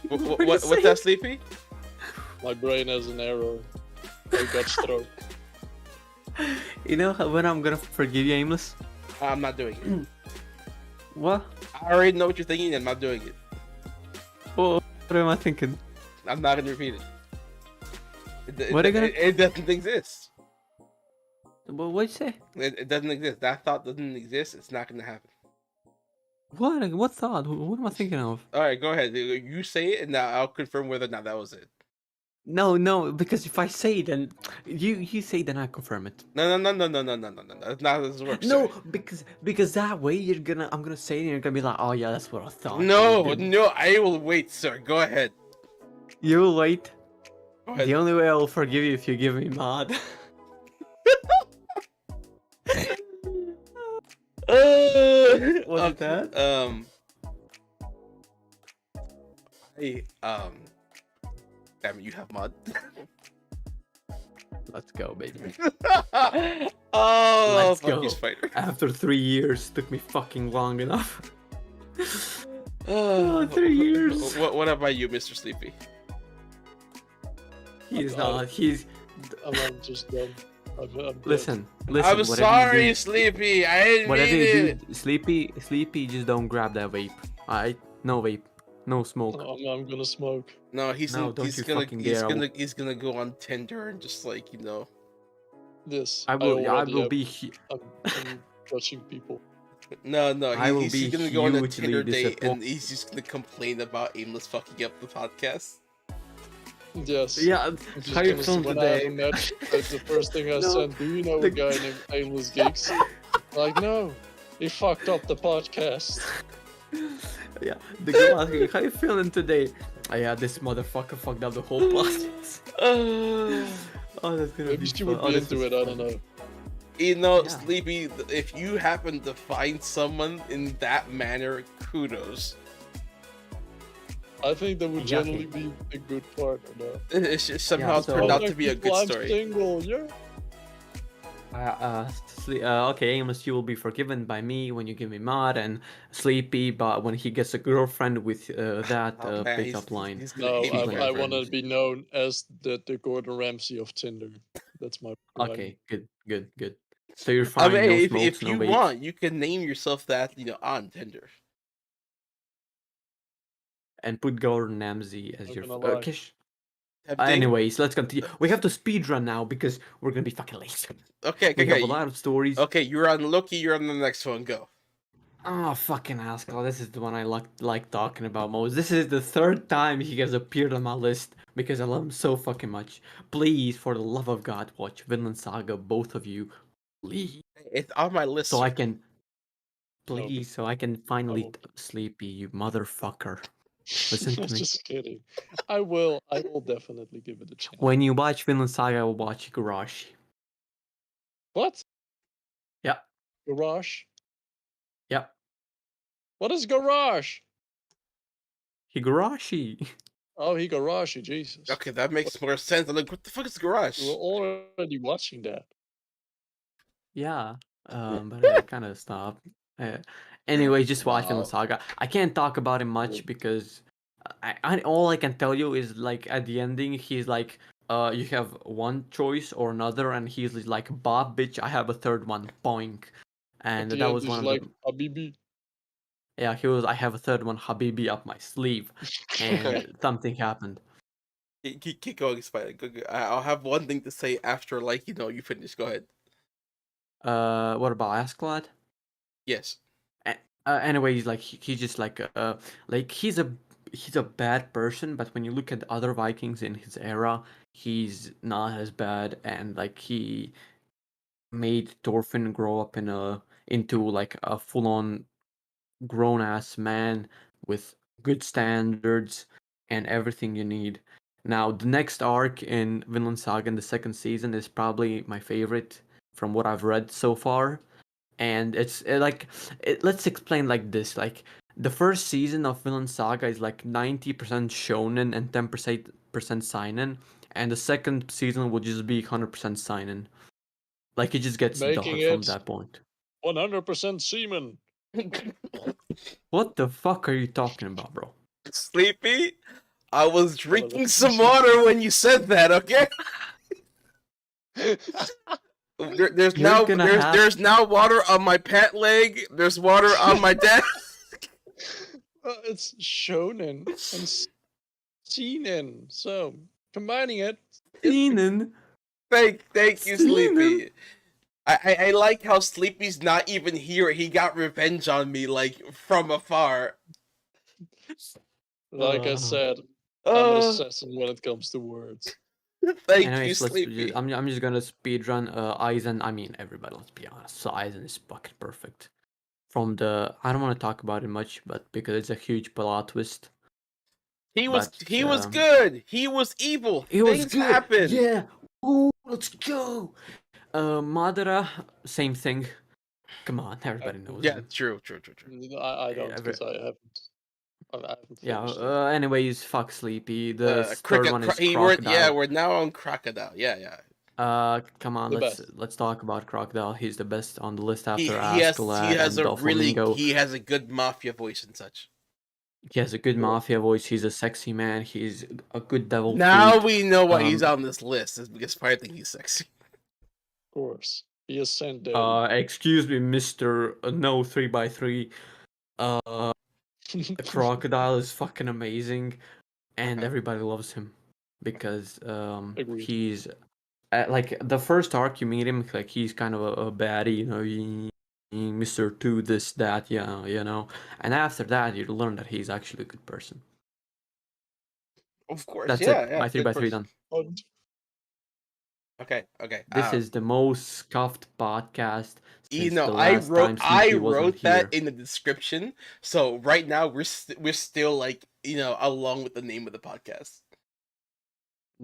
What's that, Sleepy? My brain has an error. I got stroke. You know when I'm gonna forgive you, Aimless? I'm not doing it. What? I already know what you're thinking. I'm not doing it. What am I thinking? I'm not gonna repeat it. What are you gonna? It doesn't exist. What'd you say? It doesn't exist. That thought doesn't exist. It's not gonna happen. What? What thought? What am I thinking of? All right, go ahead. You say it, and now I'll confirm whether or not that was it. No, because if I say it, then you say, then I confirm it. No. That's not how this works. No, sir. because that way I'm gonna say it, and you're gonna be like, oh yeah, that's what I thought. No, I will wait, sir. Go ahead. You'll wait. Go ahead. The only way I will forgive you if you give me mod. Was it that? Hey, damn it, you have mod. Let's go, baby. Oh, Let's fuck go. you, Spider. After 3 years, took me fucking long enough. Oh, 3 years. What about you, Mr. Sleepy? He's not. He's. I'm just dumb. I'm Listen. I'm whatever sorry, you do, Sleepy. I didn't whatever mean you it. do, Sleepy, just don't grab that vape. Alright? No vape. No smoke. I'm gonna smoke. No, he's No, don't you fucking dare. he's gonna go on Tinder and just like This. I will already be. I'm touching people. No, I will he's be gonna go on a hugely Tinder date disappointed. and he's just gonna complain about Aimless fucking up the podcast. Yes. Yeah, I'm just how you gonna feeling when I have a today? match, that's the first thing I No, send. Do you know a the- guy named AimlessGeeks? Like, no. He fucked up the podcast. Yeah, the girl asking, how you feeling today? Oh, yeah, this motherfucker fucked up the whole podcast. Oh, that's gonna Maybe be she fun. would Oh, be this into is it, I fun. don't know. Yeah. Yeah. Sleepy, if you happen to find someone in that manner, kudos. I think that would Yeah, generally be a good partner, though. It just somehow Yeah, so- turned out Like to be a people, good I'm story. single, yeah. Okay, Amos, you will be forgiven by me when you give me mod, and Sleepy, but when he gets a girlfriend with that Oh, man, pickup line. he's gonna No, hate me Keep forever. I want to be known as the Gordon Ramsay of Tinder. That's my plan. Okay, good. So you're I fine, mean, no if smokes, no you vapes. want, you can name yourself that, on Tinder. And put Gordon Ramsay as Not your gonna lie. Tempting? anyways, let's continue. We have to speedrun now because we're gonna be fucking late. Okay. We have a lot of stories. Okay, you're on Loki. You're on the next one. Go. Oh, fucking asshole. This is the one I like talking about most. This is the third time he has appeared on my list because I love him so fucking much. Please, for the love of God, watch Vinland Saga, both of you. Please. It's on my list. So sir. I can... Please, so I can finally... Oh. Sleepy, you motherfucker. Listen to me. Just kidding. I will definitely give it a chance. When you watch Vinland Saga, I will watch Garashi. What? Yeah. Garage? Yeah. What is garage? Higurashi. Oh, he garage, Jesus. Okay, that makes more sense. I'm like, what the fuck is garage? We were already watching that. Yeah, but I kind of stopped. Anyway, just watch Vinland Saga. I can't talk about him much because all I can tell you is like at the ending, he's like, you have one choice or another, and he's like, Bob, bitch, I have a third one, boink. And At the that end, was he's one of like, the... Habibi. Yeah, he was, I have a third one, Habibi, up my sleeve, and Okay. something happened. Keep going, Spider. Go. I'll have one thing to say after, you finish. Go ahead. What about Ascalad? Yes. Anyway, he's like he's just like he's a bad person, but when you look at other Vikings in his era, he's not as bad, and like he made Thorfinn grow up into like a full-on grown-ass man with good standards and everything you need. Now, the next arc in Vinland Saga in the second season is probably my favorite from what I've read so far. And it's let's explain like this. Like, the first season of Vinland Saga is like 90% shonen and 10% seinen, and the second season will just be 100% seinen. Like, it just gets Making dark from it that point. 100% semen. What the fuck are you talking about, bro? Sleepy, I was drinking some water when you said that. Okay. There's You're now gonna have there's now water on my pant leg. There's water on my desk. It's shonen and seinen, so combining it. seinen. Thank you, Seinen. Sleepy. I like how Sleepy's not even here. He got revenge on me like from afar. Like I said, I'm an assassin when it comes to words. Thank you, Anyways, Sleepy. I'm just gonna speed run Aizen. I mean, everybody. Let's be honest. So Aizen is fucking perfect. From the I don't want to talk about it much, but because it's a huge plot twist. He was But good. He was evil. it was Things good. happen. Yeah. Oh, let's go. Madara, same thing. Come on, everybody knows Yeah, him. true. I don't, because I haven't Yeah. finished it. Anyways, fuck Sleepy. The third one is We're Crocodile. now on Crocodile. Yeah. Come on, The let's best. talk about Crocodile. He's the best on the list after He Askeladd has and a really Doflamingo. he has a good mafia voice and such. He has a good Cool. mafia voice. He's a sexy man. He's a good devil Now fruit. we know why he's on this list. Is because I think he's sexy. Of course. He is sent daddy. Excuse me, Mister No 3x3. Crocodile is fucking amazing, and everybody loves him because Agreed. he's like the first arc you meet him, like he's kind of a baddie, you know, Mr. Two, this, that, yeah, you know, and after that you learn that he's actually a good person. Of course, That's yeah, it. My 3x3 done. Okay. This is the most scuffed podcast You since know, the last time Sleepy wasn't here. that in the description. So right now we're still like, you know, along with the name of the podcast.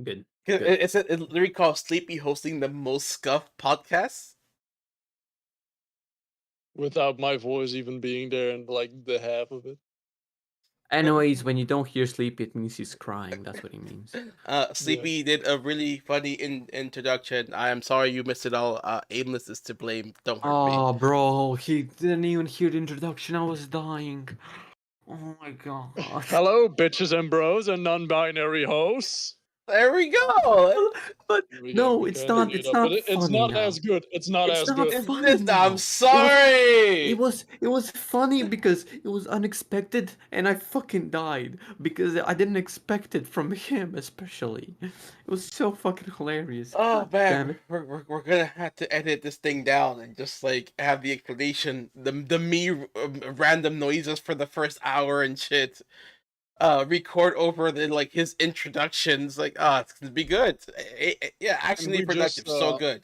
Good. It's literally called Sleepy hosting the most scuffed podcasts. Without my voice even being there and like the half of it. Anyways, when you don't hear Sleepy, it means he's crying. That's what he means. Sleepy did a really funny introduction. I am sorry you missed it all. Aimless is to blame. Don't hurt me. Oh, bro, he didn't even hear the introduction. I was dying. Oh my god. Hello, bitches and bros and non-binary hosts. There we go. But no, it's not. It's not funny. It's not now. as good. It's not as good. Funny now. I'm sorry. It was funny because it was unexpected, and I fucking died because I didn't expect it from him, especially. It was so fucking hilarious. Oh God damn man, it. we're gonna have to edit this thing down and just like have the explanation, the me random noises for the first hour and shit. Record over the like his introductions. Like, it's gonna be good. Yeah, actually productive, so good.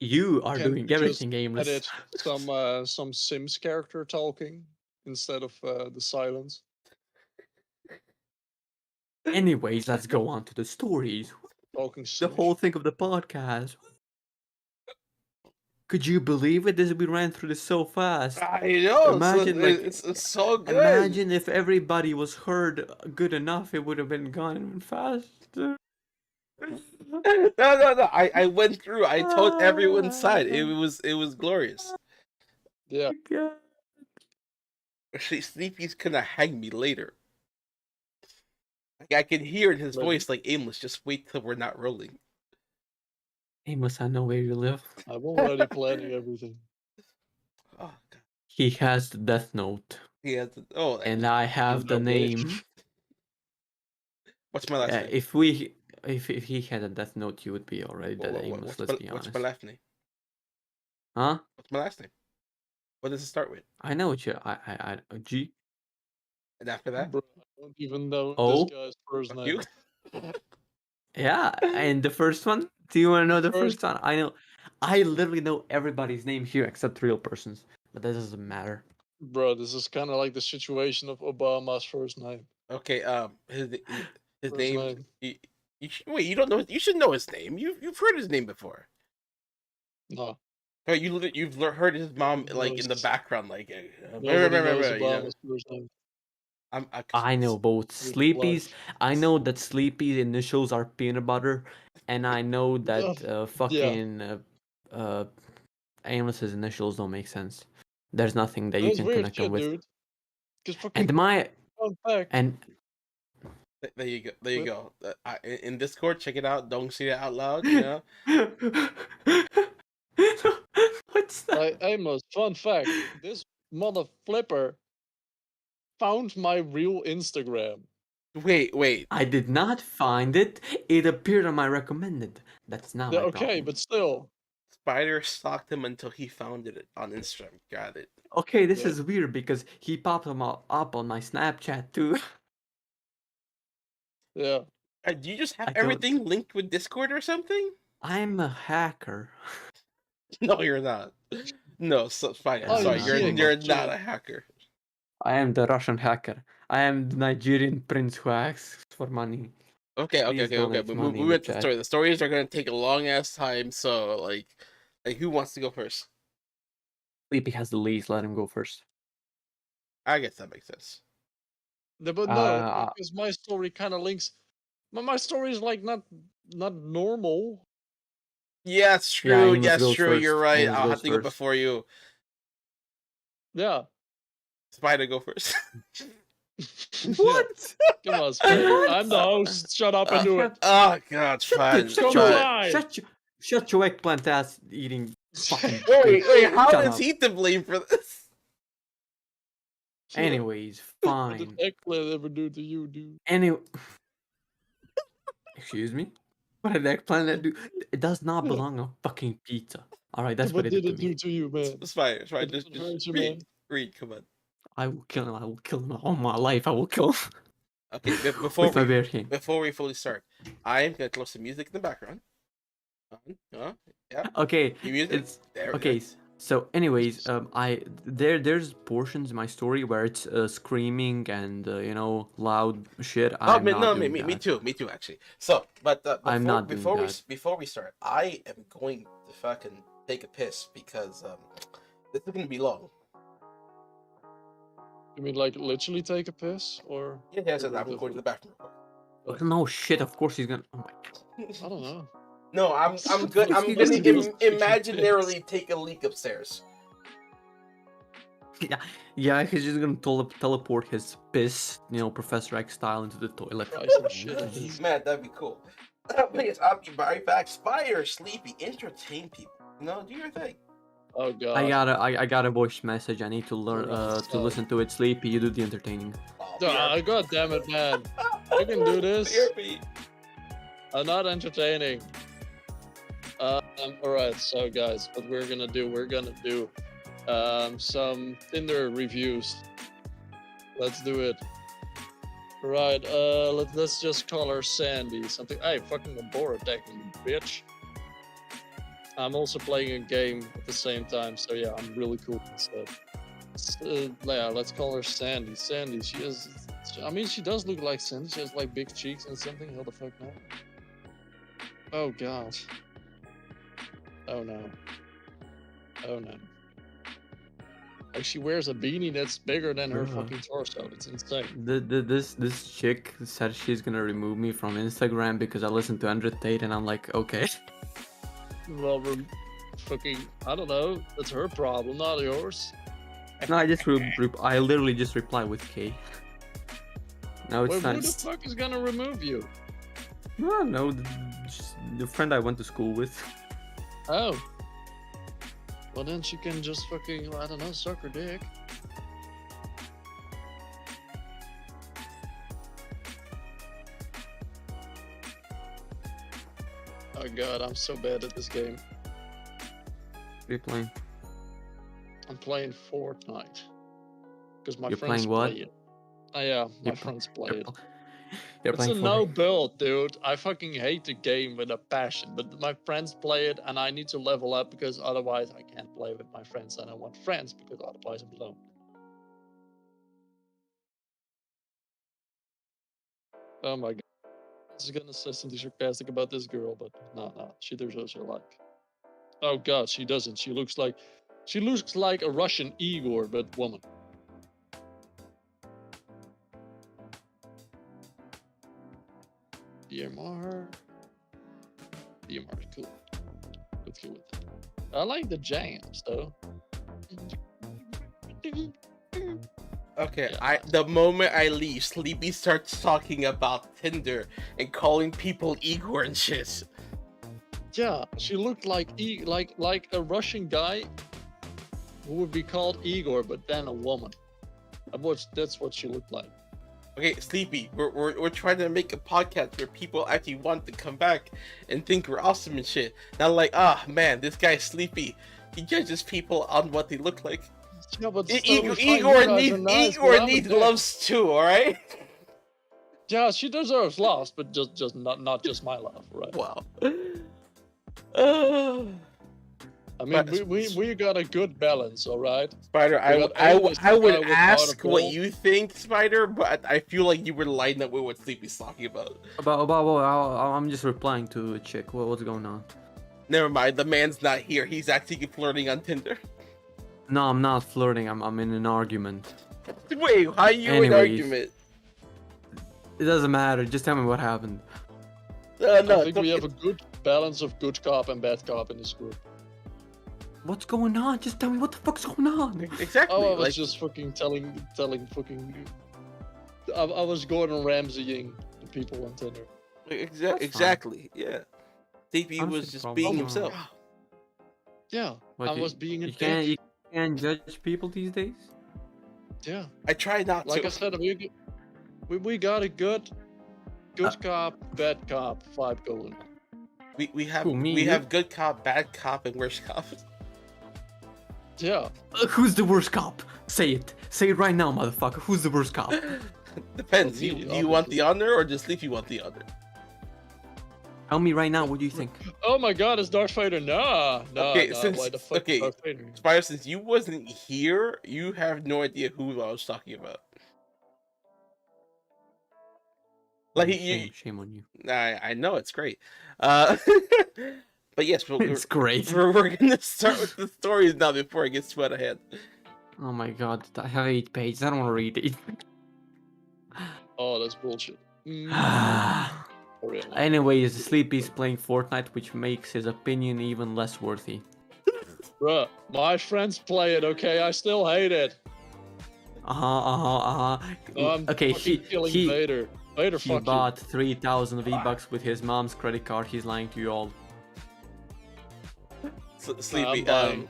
You are Can doing we just everything, Aimless. edit some Sims character talking instead of the silence? Anyways, let's go on to the stories. Talking The Sims. whole thing of the podcast. Could you believe it? We ran through this so fast. I know. Imagine, it's so good. Imagine if everybody was heard good enough, it would have been gone even faster. No. I went through. I told everyone's side. It was glorious. Yeah. Actually, Sleepy's gonna hang me later. Like, I can hear in his voice like Aimless. Just wait till we're not rolling. Aimless, I know where you live. I'm already planning everything. Oh god. He has the death note. He has and I have the name. What's my last name? If he had a death note, you would be already dead, Aimless. Let's be honest. What's my last name? Huh? What's my last name? What does it start with? I know what you. I G. And after that, Bro, I don't even know Oh? this guy's first name. Yeah, and the first one. Do you want to know the first one? I know. I literally know everybody's name here except real persons, but that doesn't matter. Bro, this is kind of like the situation of Obama's first name. Okay. His What's his name. name? Wait, you don't know? You should know his name. You've heard his name before. No. But you've heard his mom like in the Knows. background, like Nobody knows you know. Obama's first name. I know both Good Sleepy's. life. I know that Sleepy's initials are peanut butter, and I know that Yeah. fucking Aimless's initials don't make sense. There's nothing that you That's can weird connect them shit, with. dude. Because And fucking my fun fact. and There you go. There you What? go. In Discord, check it out. Don't say it out loud. You know. what's that? Like Amos, fun fact. This mother flipper found my real Instagram. Wait. I did not find it. It appeared on my recommended. That's not Yeah, my okay, problem. but still. Spider stalked him until he found it on Instagram. Got it. Okay, this Yeah. is weird because he popped them up on my Snapchat too. Yeah. Do you just have I don't. everything linked with Discord or something? I'm a hacker. No, you're not. No, Spider. I'm Sorry, not you're doing you're that. not a hacker. I am the Russian hacker. I am the Nigerian prince who asks for money. Okay. Please donate money in We the went to the chat. story. The stories are gonna take a long ass time. So like who wants to go first? Sleepy has the least. Let him go first. I guess that makes sense. Yeah, but no, because my story kind of links. My story is like not normal. Yeah, it's true. Yeah, Amos Yes, goes true. first. You're right. Amos I'll goes have to go first. before you. Yeah. Spider, go first. What? Come on, Spider. What? I'm the host. Shut up and do it. Oh God, fine. Shut your eggplant ass eating fucking Wait, bitch. how Shut is up. he to blame for this? Anyways, What fine. did eggplant ever do to you, dude? Excuse me? What did eggplant do? It does not belong on fucking pizza. Alright, that's what What it did did it to me. do to you, man? It's fine. It Just hurt you, read. man. Read, come on. I will kill him. I will kill him all my life. I will kill him. Okay, With my bare hand. before we fully start, I am gonna close some music in the background. Yeah. Okay, Music. it's There. okay. So, anyways, there's portions in my story where it's screaming and loud shit. I'm not doing me that. too. Me too, actually. So, but I'm not doing that. before we start, I am going to fucking take a piss because this is gonna be long. You mean like literally take a piss, or? Yeah. So I'm going to the bathroom. No shit. Of course he's gonna. Oh my god. I don't know. No, I'm good. He's I'm gonna gonna do imaginarily take a leak upstairs. Yeah. He's just gonna teleport his piss, Professor X style, into the toilet. Try some shit. Man, that'd be cool. But yes, I'll be right back. Spire, Sleepy, entertain people. Do your thing. Oh god. I got a voice message. I need to learn to listen to it. Sleepy, you do the entertaining. God damn it, man. I can do this. I'm not entertaining. Alright, so guys, what we're gonna do some Tinder reviews. Let's do it. Right, let's just call her Sandy. Something. Hey, fucking abort attacking you, bitch. I'm also playing a game at the same time, so yeah, I'm really cool with stuff. Yeah, let's call her Sandy. Sandy, she does look like Sandy. She has like big cheeks and something. How the fuck now? Oh god. Oh no. Oh no. Like she wears a beanie that's bigger than her fucking torso. It's insane. This chick said she's gonna remove me from Instagram because I listened to Andrew Tate, and I'm like, okay. Well, fucking, I don't know. That's her problem, not yours. No, I literally just reply with K. No, it's Wait, not. who the fuck is gonna remove you? No, the friend I went to school with. Oh. Well, then she can just fucking, I don't know, suck her dick. Oh god, I'm so bad at this game. What are you playing? I'm playing Fortnite. Because my You're friends playing what? play it. Oh yeah, my friends play it. You're It's a playing no Fortnite. build, dude. I fucking hate the game with a passion, but my friends play it and I need to level up because otherwise I can't play with my friends and I want friends because otherwise I'm alone. Oh my god. was gonna say something sarcastic about this girl, but no, she deserves her like. Oh god, she doesn't. She looks like a Russian Igor, but woman. DMR. DMR is cool. Let's go with that. I like the jams though. Okay, Yeah. the moment I leave, Sleepy starts talking about Tinder and calling people Igor and shit. Yeah, she looked like like a Russian guy who would be called Igor, but then a woman. That's what she looked like. Okay, Sleepy, we're trying to make a podcast where people actually want to come back and think we're awesome and shit. Not like, man, this guy's Sleepy. He judges people on what they look like. Yeah, but Igor needs loves too, alright? Yeah, she deserves love, but just not just my love, right? Wow. I mean, we got a good balance, all right. Spider, I would without ask a what ball. you think, Spider, but I feel like you were lining up with what Sleepy's talking about. About I'm just replying to a chick. What's going on? Never mind, the man's not here. He's actually flirting on Tinder. No, I'm not flirting. I'm in an argument. Wait, how are you in Anyways. argument? It doesn't matter. Just tell me what happened. No, I think we have a good balance of good cop and bad cop in this group. What's going on? Just tell me what the fuck's going on. exactly. Oh, I was like, just fucking telling fucking. I was Gordon Ramsaying the people on Tinder. exactly. Yeah. Sleepy Honestly, was just probably being not. himself. Yeah, What, I was being a you dick. can't judge people these days. Yeah, I try not like to. I said, we got a good cop, bad cop vibe going. We have Who, me? we have good cop, bad cop, and worst cop. Yeah, Who's the worst cop? Say it. Say it right now, motherfucker. Who's the worst cop? Depends. Me, Do you want the honor or does Sleepy want the honor? Tell me right now. What do you think? Oh my God, it's Darth Vader. Nah. Okay, Why since- the fuck okay. Darth Vader? Spider, since you wasn't here, you have no idea who I was talking about. Like Shame on you. I know it's great. But yes, It's great. we're gonna start with the stories now before it gets too out of hand. Oh my god, I have 8 pages. I don't want to read it. Oh, that's bullshit. Really. Anyways, Sleepy's playing Fortnite, which makes his opinion even less worthy. Bruh, my friends play it, okay? I still hate it. I'm Okay, fucking killing he Vader. Vader, he fuck bought 3,000 V-Bucks with his mom's credit card. He's lying to you all. Sleepy, buying.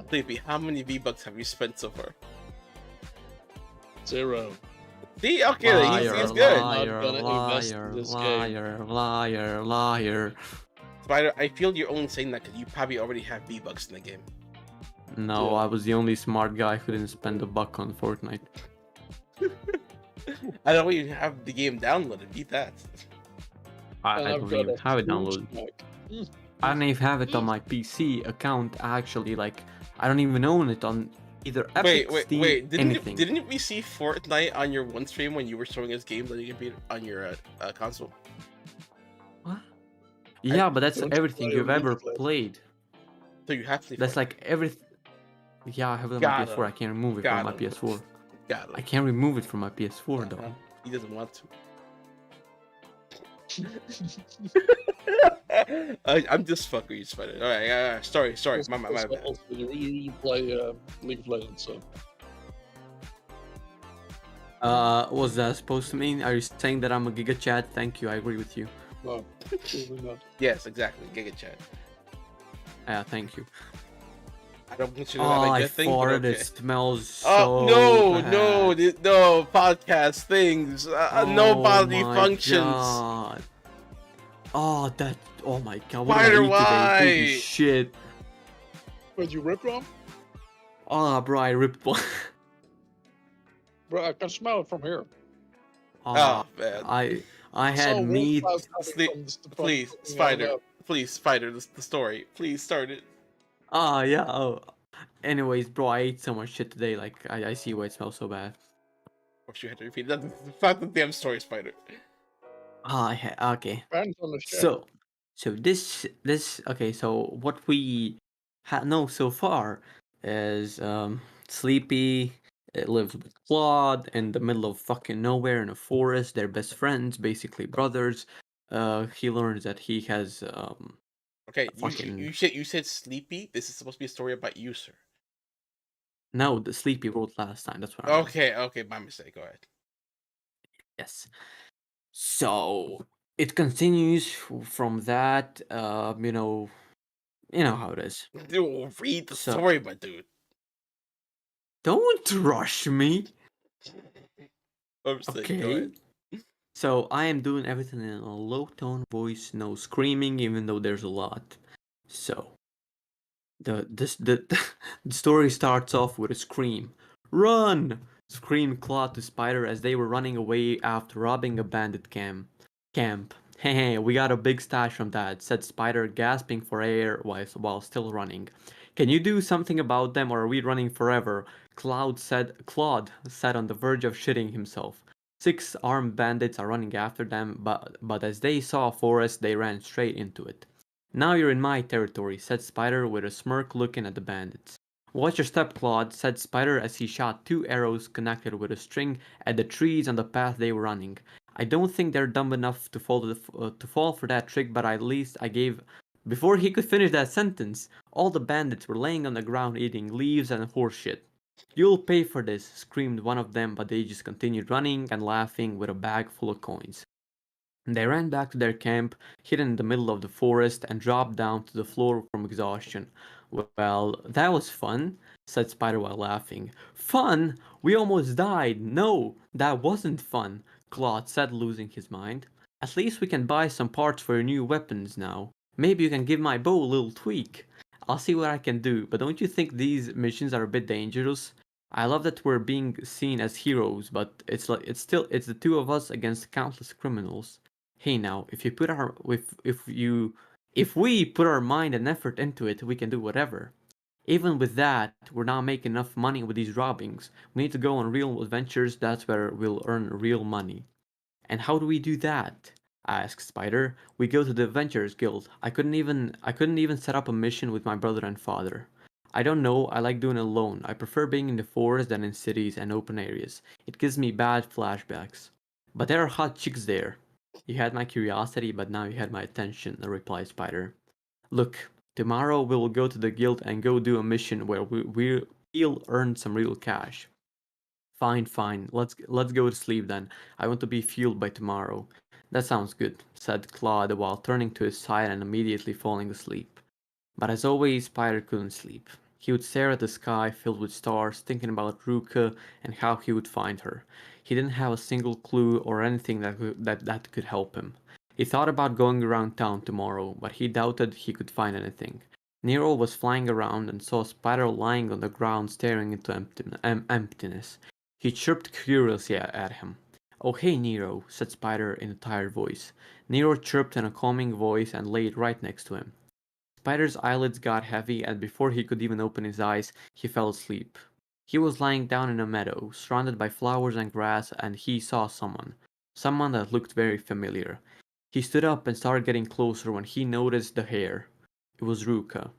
Sleepy, how many V-Bucks have you spent so far? you. 0. See, okay, he's good. Liar, I'm not gonna invest in liar, this liar. Spider, I feel you're only saying that because you probably already have V-Bucks in the game. No, Yeah. I was the only smart guy who didn't spend a buck on Fortnite. I don't even have the game downloaded. Beat that. I And I've don't got even a have it huge downloaded. mic. I don't even have it on my PC account. Actually, like, I don't even own it on either Epic, Steam, Wait! anything. Didn't we see Fortnite on your one stream when you were showing us games that you can beat on your console? What? Yeah, but that's don't everything play you've ever multiplayer. played. So you have to. That's like everything. Yeah, I have it on Got my PS4. him. I can't remove it Got from my him. PS4. Got I it. can't remove it from my PS4 though. He doesn't want to. I'm just fucking with you, Spider. All right, sorry. My bad. Also, you play League of Legends, so. What's that supposed to mean? Are you saying that I'm a Giga Chat? Thank you, I agree with you. No, probably not. Yes, exactly. Giga chat. Yeah, thank you. I don't consider Oh, that a I good thing. But farted. okay. It smells so Oh no, bad. no podcast things. No Oh bodily my functions. God. Oh, that. Oh my god. What Spider, did I eat today? Holy why? shit. Wait, you rip Rom? Oh, bro, I ripped one. Bro, I can smell it from here. Oh man. I had So meat. wolf clouds Sleep- coming from the Please, fucking Spider. area. Please, Spider. The story. Please start it. Oh yeah. Oh. Anyways, bro, I ate so much shit today. Like I see why it smells so bad. Of course, you had to repeat that. It's not the damn story, Spider. Okay. Depends on the ship. So this okay. So what we know so far is Sleepy lives with Claude in the middle of fucking nowhere in a forest. They're best friends, basically brothers. He learns that he has Okay, fucking you said sleepy. This is supposed to be a story about you, sir. no, the Sleepy wrote last time. That's what I meant. Okay, my mistake. Go ahead. Yes. So it continues from that. You know how it is. Dude, read the So story, my dude. don't rush me. My mistake. Go Okay. ahead. So I am doing everything in a low tone voice, no screaming, even though there's a lot. So the the story starts off with a scream. Run! Screamed Claude to Spider as they were running away after robbing a bandit camp. Hey, we got a big stash from that, said Spider, gasping for air while still running. Can you do something about them or are we running forever? Claude said on the verge of shitting himself. 6 armed bandits are running after them, but as they saw a forest, they ran straight into it. Now you're in my territory, said Spider with a smirk looking at the bandits. Watch your step, Claude, said Spider as he shot 2 arrows connected with a string at the trees on the path they were running. I don't think they're dumb enough to fall for that trick, but at least I gave. Before he could finish that sentence, all the bandits were laying on the ground eating leaves and horseshit. You'll pay for this, screamed one of them, but they just continued running and laughing with a bag full of coins. They ran back to their camp, hidden in the middle of the forest, and dropped down to the floor from exhaustion. Well, that was fun, said Spider while laughing. Fun? We almost died. No, that wasn't fun, Claude said, losing his mind. At least we can buy some parts for your new weapons now. Maybe you can give my bow a little tweak. I'll see what I can do, but don't you think these missions are a bit dangerous? I love that we're being seen as heroes, but it's the two of us against countless criminals. Hey now, if we put our mind and effort into it, we can do whatever. Even with that, we're not making enough money with these robbings. We need to go on real adventures, that's where we'll earn real money. And how do we do that? Asked Spider. We go to the Adventurers Guild. I couldn't even set up a mission with my brother and father. I don't know, I like doing it alone. I prefer being in the forest than in cities and open areas. It gives me bad flashbacks. But there are hot chicks there. You had my curiosity, but now you had my attention, replied Spider. Look, tomorrow we will go to the guild and go do a mission where we'll earn some real cash. Fine, fine. Let's go to sleep then. I want to be fueled by tomorrow. That sounds good, said Claude while turning to his side and immediately falling asleep. But as always, Spider couldn't sleep. He would stare at the sky filled with stars, thinking about Ruka and how he would find her. He didn't have a single clue or anything that could help him. He thought about going around town tomorrow, but he doubted he could find anything. Nero was flying around and saw Spider lying on the ground staring into emptiness. He chirped curiously at him. Oh hey Nero, said Spider in a tired voice. Nero chirped in a calming voice and laid right next to him. Spider's eyelids got heavy, and before he could even open his eyes, he fell asleep. He was lying down in a meadow, surrounded by flowers and grass, and he saw someone that looked very familiar. He stood up and started getting closer when he noticed the hair. It was Ruka.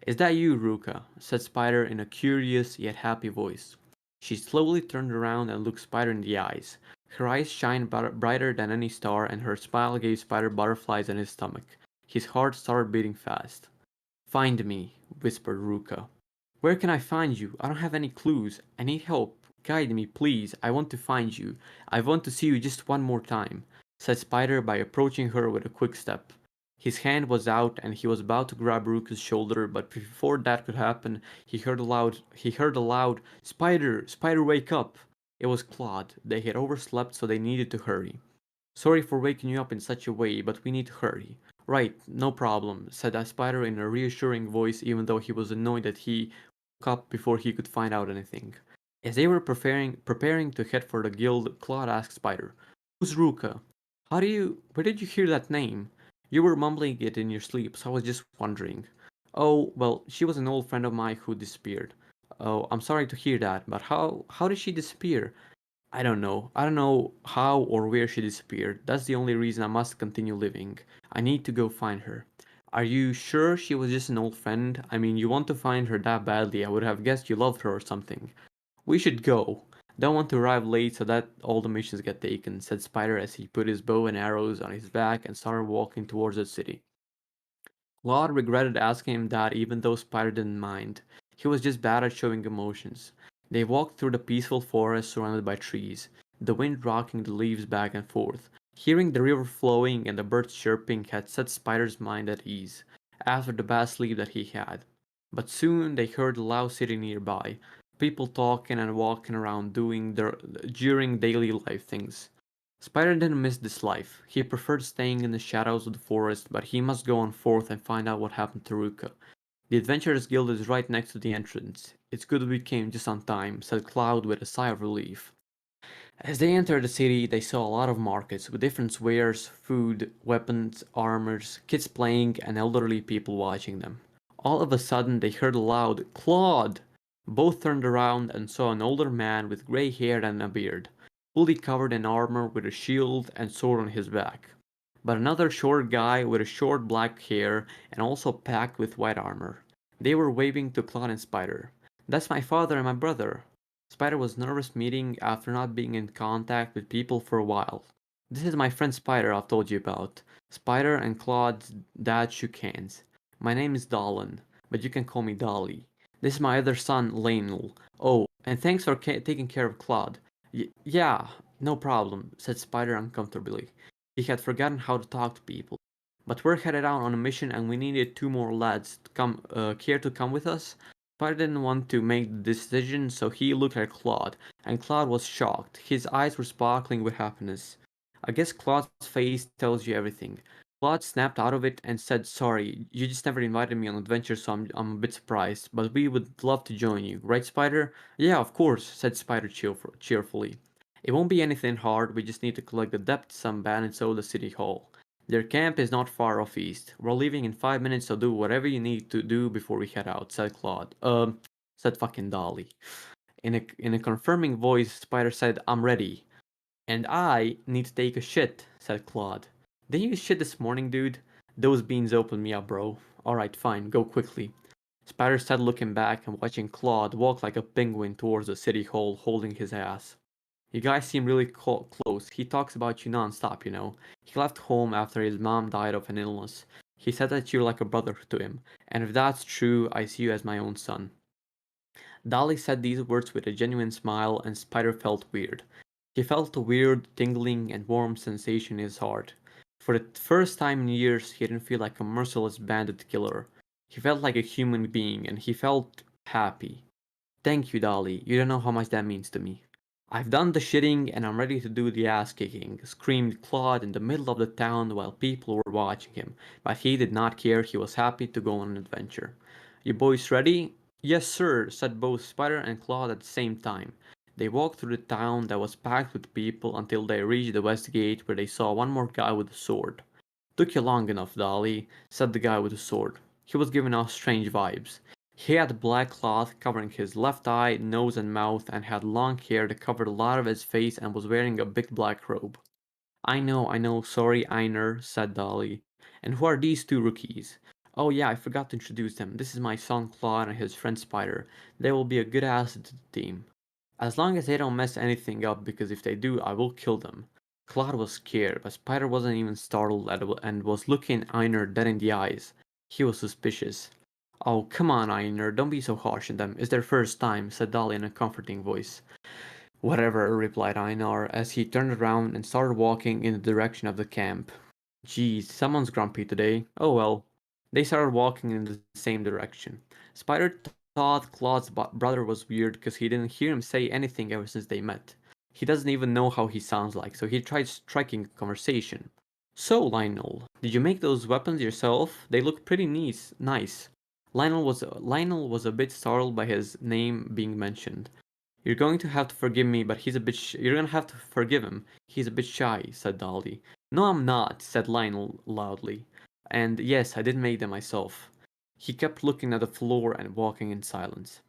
Is that you, Ruka? Said Spider in a curious yet happy voice. She slowly turned around and looked Spider in the eyes. Her eyes shined brighter than any star, and her smile gave Spider butterflies in his stomach. His heart started beating fast. Find me, whispered Ruka. Where can I find you? I don't have any clues. I need help. Guide me, please. I want to find you. I want to see you just one more time, said Spider by approaching her with a quick step. His hand was out and he was about to grab Ruka's shoulder, but before that could happen, he heard a loud Spider, Spider wake up. It was Claude. They had overslept so they needed to hurry. Sorry for waking you up in such a way, but we need to hurry. Right, no problem, said Spider in a reassuring voice, even though he was annoyed that he woke up before he could find out anything. As they were preparing to head for the guild, Claude asked Spider, "Who's Ruka? Where did you hear that name? You were mumbling it in your sleep, so I was just wondering." "Oh, well, she was an old friend of mine who disappeared." "Oh, I'm sorry to hear that, but how did she disappear?" I don't know. I don't know how or where she disappeared. That's the only reason I must continue living. I need to go find her. Are you sure she was just an old friend? I mean, you want to find her that badly. I would have guessed you loved her or something. We should go. Don't want to arrive late so that all the missions get taken, said Spider as he put his bow and arrows on his back and started walking towards the city. Claude regretted asking him that even though Spider didn't mind. He was just bad at showing emotions. They walked through the peaceful forest surrounded by trees, the wind rocking the leaves back and forth. Hearing the river flowing and the birds chirping had set Spider's mind at ease, after the bad sleep that he had. But soon they heard a loud city nearby, people talking and walking around doing their during daily life things. Spider didn't miss this life. He preferred staying in the shadows of the forest, but he must go on forth and find out what happened to Ruka. The Adventurers Guild is right next to the entrance. It's good we came just on time, said Cloud with a sigh of relief. As they entered the city, they saw a lot of markets with different wares, food, weapons, armors, kids playing, and elderly people watching them. All of a sudden, they heard a loud Claude! Both turned around and saw an older man with gray hair and a beard, fully covered in armor with a shield and sword on his back. But another short guy with a short black hair and also packed with white armor. They were waving to Claude and Spider. That's my father and my brother. Spider was nervous meeting after not being in contact with people for a while. This is my friend Spider I've told you about. Spider and Claude's dad shook hands. My name is Dolan, but you can call me Dolly. This is my other son, Lionel. Oh, and thanks for taking care of Claude. Yeah, no problem, said Spider uncomfortably. He had forgotten how to talk to people. But we're headed out on a mission and we needed two more lads to care to come with us? Spider didn't want to make the decision, so he looked at Claude, and Claude was shocked. His eyes were sparkling with happiness. I guess Claude's face tells you everything. Claude snapped out of it and said, sorry, you just never invited me on adventures, so I'm a bit surprised, but we would love to join you. Right, Spider? Yeah, of course, said Spider cheerfully. It won't be anything hard, we just need to collect the depth some bandits owe the city hall. Their camp is not far off east. We're leaving in 5 minutes, so do whatever you need to do before we head out, said Claude. Said fucking Dolly. In a confirming voice, Spider said, I'm ready. And I need to take a shit, said Claude. Didn't you shit this morning, dude? Those beans opened me up, bro. Alright, fine, go quickly. Spider said, looking back and watching Claude walk like a penguin towards the city hall, holding his ass. You guys seem really close. He talks about you non-stop, you know. He left home after his mom died of an illness. He said that you're like a brother to him, and if that's true, I see you as my own son. Dolly said these words with a genuine smile, and Spider felt weird. He felt a weird, tingling, and warm sensation in his heart. For the first time in years, he didn't feel like a merciless bandit killer. He felt like a human being, and he felt happy. Thank you, Dolly. You don't know how much that means to me. I've done the shitting and I'm ready to do the ass kicking, screamed Claude in the middle of the town while people were watching him, but he did not care. He was happy to go on an adventure. You boys ready? Yes, sir, said both Spider and Claude at the same time. They walked through the town that was packed with people until they reached the west gate where they saw one more guy with a sword. Took you long enough, Dolly, said the guy with the sword. He was giving off strange vibes. He had black cloth covering his left eye, nose, and mouth, and had long hair that covered a lot of his face and was wearing a big black robe. I know, sorry, Einer, said Dolly. And who are these two rookies? Oh yeah, I forgot to introduce them. This is my son Claude and his friend Spider. They will be a good asset to the team. As long as they don't mess anything up, because if they do, I will kill them. Claude was scared, but Spider wasn't even startled and was looking Einer dead in the eyes. He was suspicious. Oh, come on, Einer, don't be so harsh on them. It's their first time, said Dolly in a comforting voice. Whatever, replied Einar as he turned around and started walking in the direction of the camp. Geez, someone's grumpy today. Oh well. They started walking in the same direction. Spider thought Claude's brother was weird because he didn't hear him say anything ever since they met. He doesn't even know how he sounds like, so he tried striking a conversation. So, Lionel, did you make those weapons yourself? They look pretty nice. Lionel was a bit startled by his name being mentioned. You're going to have to forgive me, but you're gonna have to forgive him. He's a bit shy, said Dolly. No, I'm not, said Lionel loudly. And yes, I did make them myself. He kept looking at the floor and walking in silence.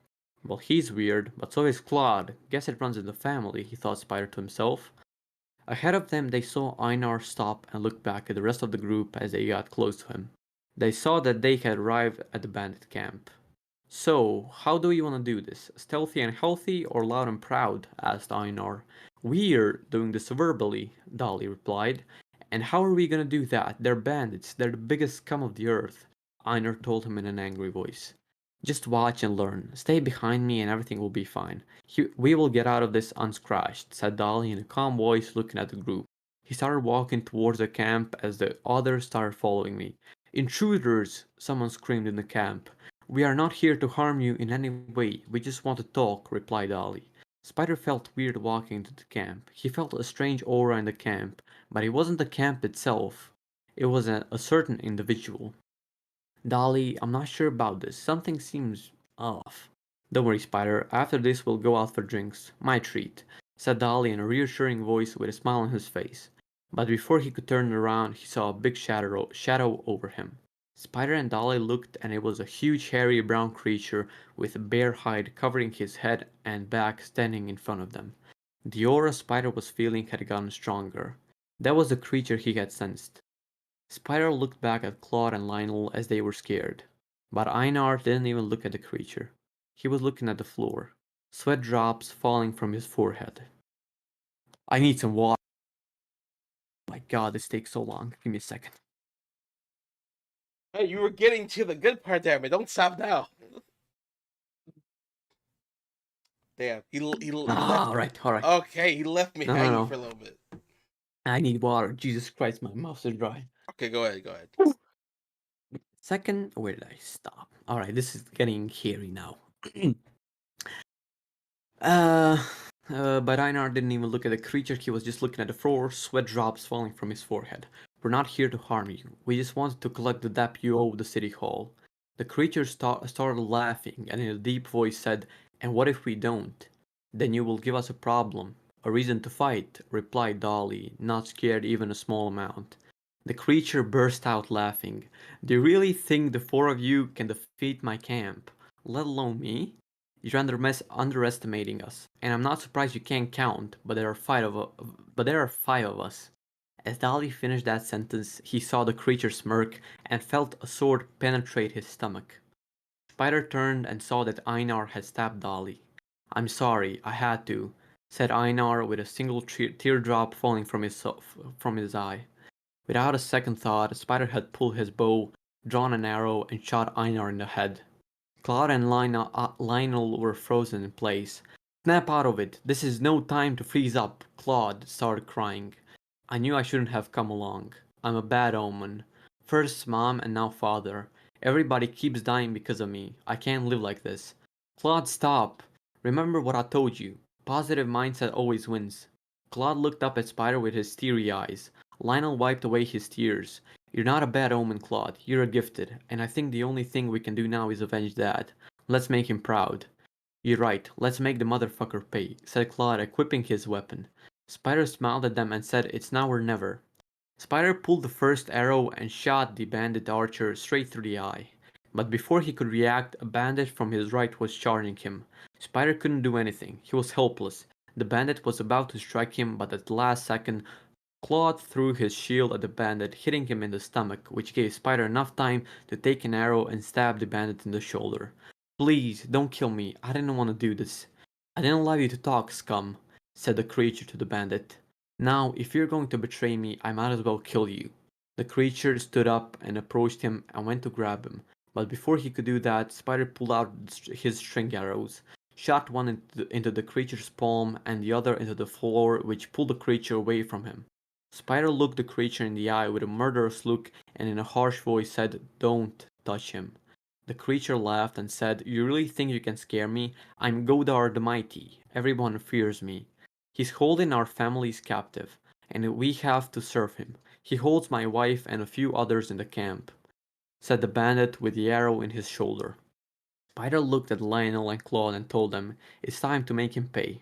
Well, he's weird, but so is Claude. Guess it runs in the family, he thought Spider to himself. Ahead of them, they saw Einar stop and look back at the rest of the group as they got close to him. They saw that they had arrived at the bandit camp. So, how do you want to do this? Stealthy and healthy or loud and proud? Asked Einar. We're doing this verbally, Dolly replied. And how are we gonna do that? They're bandits, they're the biggest scum of the earth, Einar told him in an angry voice. Just watch and learn. Stay behind me and everything will be fine. We will get out of this unscratched, said Dolly in a calm voice looking at the group. He started walking towards the camp as the others started following me. Intruders! Someone screamed in the camp. We are not here to harm you in any way. We just want to talk, replied Ollie. Spider felt weird walking into the camp. He felt a strange aura in the camp, but it wasn't the camp itself. It was a certain individual. Dolly, I'm not sure about this. Something seems off. Don't worry, Spider. After this, we'll go out for drinks. My treat, said Dolly in a reassuring voice with a smile on his face. But before he could turn around, he saw a big shadow over him. Spider and Dolly looked, and it was a huge, hairy brown creature with a bare hide covering his head and back standing in front of them. The aura Spider was feeling had gotten stronger. That was the creature he had sensed. Spider looked back at Claude and Lionel as they were scared. But Einar didn't even look at the creature. He was looking at the floor, sweat drops falling from his forehead. I need some water. Oh my god, this takes so long. Give me a second. Hey, you were getting to the good part there, but don't stop now. Damn, he left. Alright. Okay, he left me hanging for a little bit. I need water. Jesus Christ, my mouth is dry. Okay, go ahead. Second, where did I stop? Alright, this is getting hairy now. But Einar didn't even look at the creature, he was just looking at the floor, sweat drops falling from his forehead. We're not here to harm you. We just wanted to collect the debt you owe the city hall. The creature started laughing and in a deep voice said, And what if we don't? Then you will give us a problem. A reason to fight, replied Dolly, not scared even a small amount. The creature burst out laughing. Do you really think the four of you can defeat my camp? Let alone me? You're underestimating us, and I'm not surprised you can't count, but there are five of us. As Dolly finished that sentence, he saw the creature smirk and felt a sword penetrate his stomach. Spider turned and saw that Einar had stabbed Dolly. I'm sorry, I had to, said Einar with a single teardrop falling from his eye. Without a second thought, Spider had pulled his bow, drawn an arrow, and shot Einar in the head. Claude and Lionel were frozen in place. Snap out of it! This is no time to freeze up! Claude started crying. I knew I shouldn't have come along. I'm a bad omen. First mom and now father. Everybody keeps dying because of me. I can't live like this. Claude, stop! Remember what I told you. Positive mindset always wins. Claude looked up at Spider with his teary eyes. Lionel wiped away his tears. You're not a bad omen, Claude. You're a gifted, and I think the only thing we can do now is avenge Dad. Let's make him proud. You're right, let's make the motherfucker pay, said Claude, equipping his weapon. Spider smiled at them and said, It's now or never. Spider pulled the first arrow and shot the bandit archer straight through the eye. But before he could react, a bandit from his right was charging him. Spider couldn't do anything. He was helpless. The bandit was about to strike him, but at the last second, Claude threw his shield at the bandit, hitting him in the stomach, which gave Spider enough time to take an arrow and stab the bandit in the shoulder. Please, don't kill me. I didn't want to do this. I didn't allow you to talk, scum, said the creature to the bandit. Now, if you're going to betray me, I might as well kill you. The creature stood up and approached him and went to grab him. But before he could do that, Spider pulled out his string arrows, shot one into the creature's palm and the other into the floor, which pulled the creature away from him. Spider looked the creature in the eye with a murderous look and in a harsh voice said, Don't touch him. The creature laughed and said, You really think you can scare me? I'm Godar the Mighty. Everyone fears me. He's holding our families captive, and we have to serve him. He holds my wife and a few others in the camp, said the bandit with the arrow in his shoulder. Spider looked at Lionel and Claude and told them, It's time to make him pay.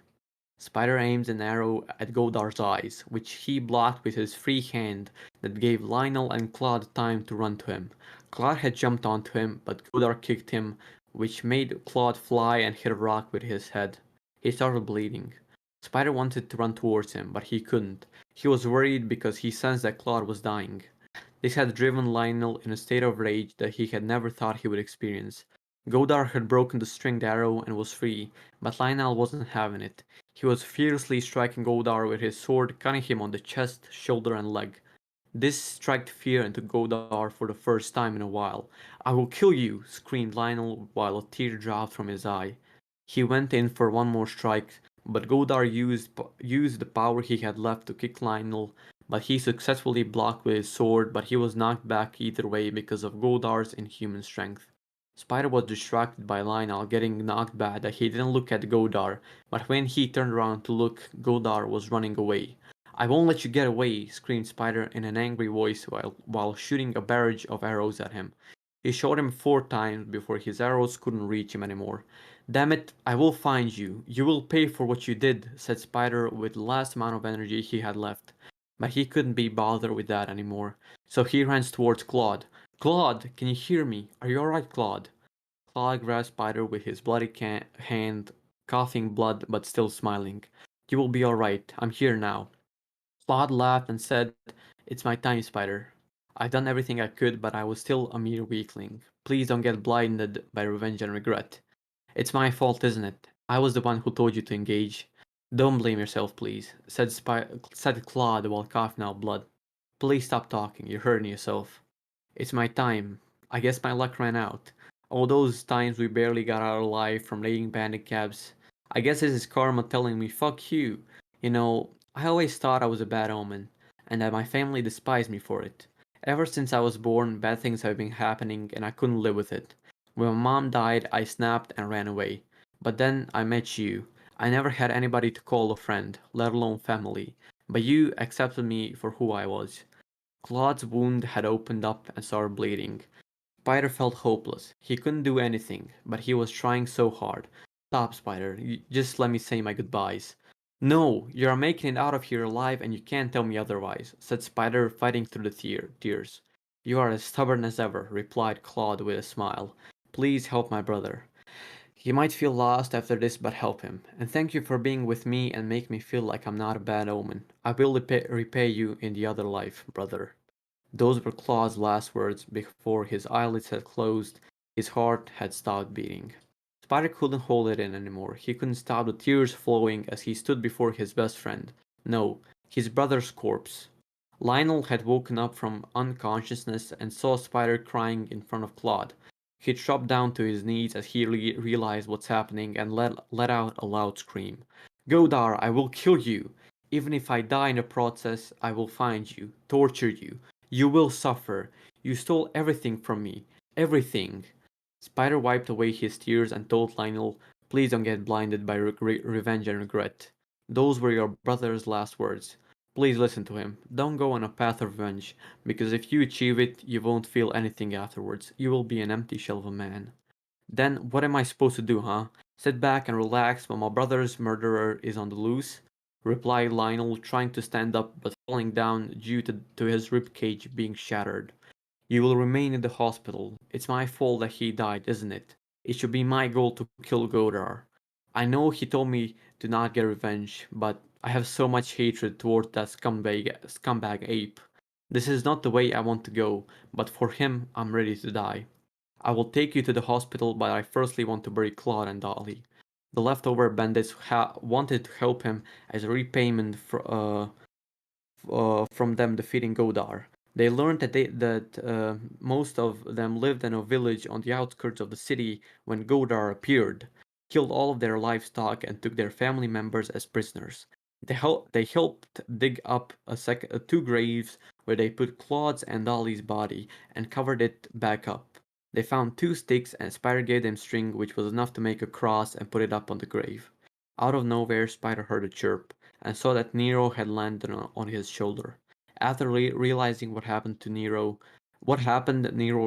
Spider aimed an arrow at Godar's eyes, which he blocked with his free hand that gave Lionel and Claude time to run to him. Claude had jumped onto him, but Godar kicked him which made Claude fly and hit a rock with his head. He started bleeding. Spider wanted to run towards him, but he couldn't. He was worried because he sensed that Claude was dying. This had driven Lionel in a state of rage that he had never thought he would experience. Godard had broken the stringed arrow and was free, but Lionel wasn't having it. He was fiercely striking Godard with his sword, cutting him on the chest, shoulder, and leg. This struck fear into Godard for the first time in a while. "I will kill you!" screamed Lionel while a tear dropped from his eye. He went in for one more strike, but Godard used the power he had left to kick Lionel, but he successfully blocked with his sword, but he was knocked back either way because of Godard's inhuman strength. Spider was distracted by Lionel getting knocked back that he didn't look at Godard, but when he turned around to look, Godard was running away. "I won't let you get away!" screamed Spider in an angry voice while shooting a barrage of arrows at him. He shot him 4 times before his arrows couldn't reach him anymore. "Damn it, I will find you. You will pay for what you did," said Spider with the last amount of energy he had left. But he couldn't be bothered with that anymore, so he ran towards Claude. "Claude, can you hear me? Are you alright, Claude?" Claude grabbed Spider with his bloody hand, coughing blood but still smiling. "You will be alright. I'm here now." Claude laughed and said, "It's my time, Spider. I've done everything I could, but I was still a mere weakling. Please don't get blinded by revenge and regret." "It's my fault, isn't it? I was the one who told you to engage." "Don't blame yourself, please," said Claude while coughing out blood. "Please stop talking, you're hurting yourself." "It's my time. I guess my luck ran out. All those times we barely got out alive from raiding bandit cabs. I guess this is karma telling me fuck you. You know, I always thought I was a bad omen, and that my family despised me for it. Ever since I was born, bad things have been happening and I couldn't live with it. When my mom died, I snapped and ran away. But then I met you. I never had anybody to call a friend, let alone family. But you accepted me for who I was." Claude's wound had opened up and started bleeding. Spider felt hopeless. He couldn't do anything, but he was trying so hard. "Stop, Spider. Just let me say my goodbyes." "No, you are making it out of here alive and you can't tell me otherwise," said Spider, fighting through the tears. "You are as stubborn as ever," replied Claude with a smile. "Please help my brother. He might feel lost after this, but help him. And thank you for being with me and make me feel like I'm not a bad omen. I will repay you in the other life, brother." Those were Claw's last words before his eyelids had closed, his heart had stopped beating. Spider couldn't hold it in anymore. He couldn't stop the tears flowing as he stood before his best friend. No, his brother's corpse. Lionel had woken up from unconsciousness and saw Spider crying in front of Claude. He dropped down to his knees as he realized what's happening and let out a loud scream. "Godar, I will kill you! Even if I die in the process, I will find you, torture you. You will suffer. You stole everything from me. Everything." Spider wiped away his tears and told Lionel, "Please don't get blinded by revenge and regret. Those were your brother's last words. Please listen to him. Don't go on a path of revenge, because if you achieve it, you won't feel anything afterwards. You will be an empty shell of a man." "Then what am I supposed to do, huh? Sit back and relax while my brother's murderer is on the loose?" replied Lionel, trying to stand up but falling down due to his ribcage being shattered. "You will remain in the hospital. It's my fault that he died, isn't it? It should be my goal to kill Godar. I know he told me to not get revenge, but I have so much hatred toward that scumbag ape. This is not the way I want to go, but for him I'm ready to die. I will take you to the hospital, but I firstly want to bury Claude and Dolly." The leftover bandits wanted to help him as a repayment from them defeating Godar. They learned that most of them lived in a village on the outskirts of the city when Godar appeared, killed all of their livestock, and took their family members as prisoners. They helped dig up 2 graves where they put Claude's and Dolly's body and covered it back up. They found 2 sticks and Spider gave them string, which was enough to make a cross and put it up on the grave. Out of nowhere, Spider heard a chirp and saw that Nero had landed on his shoulder. After realizing what happened, Nero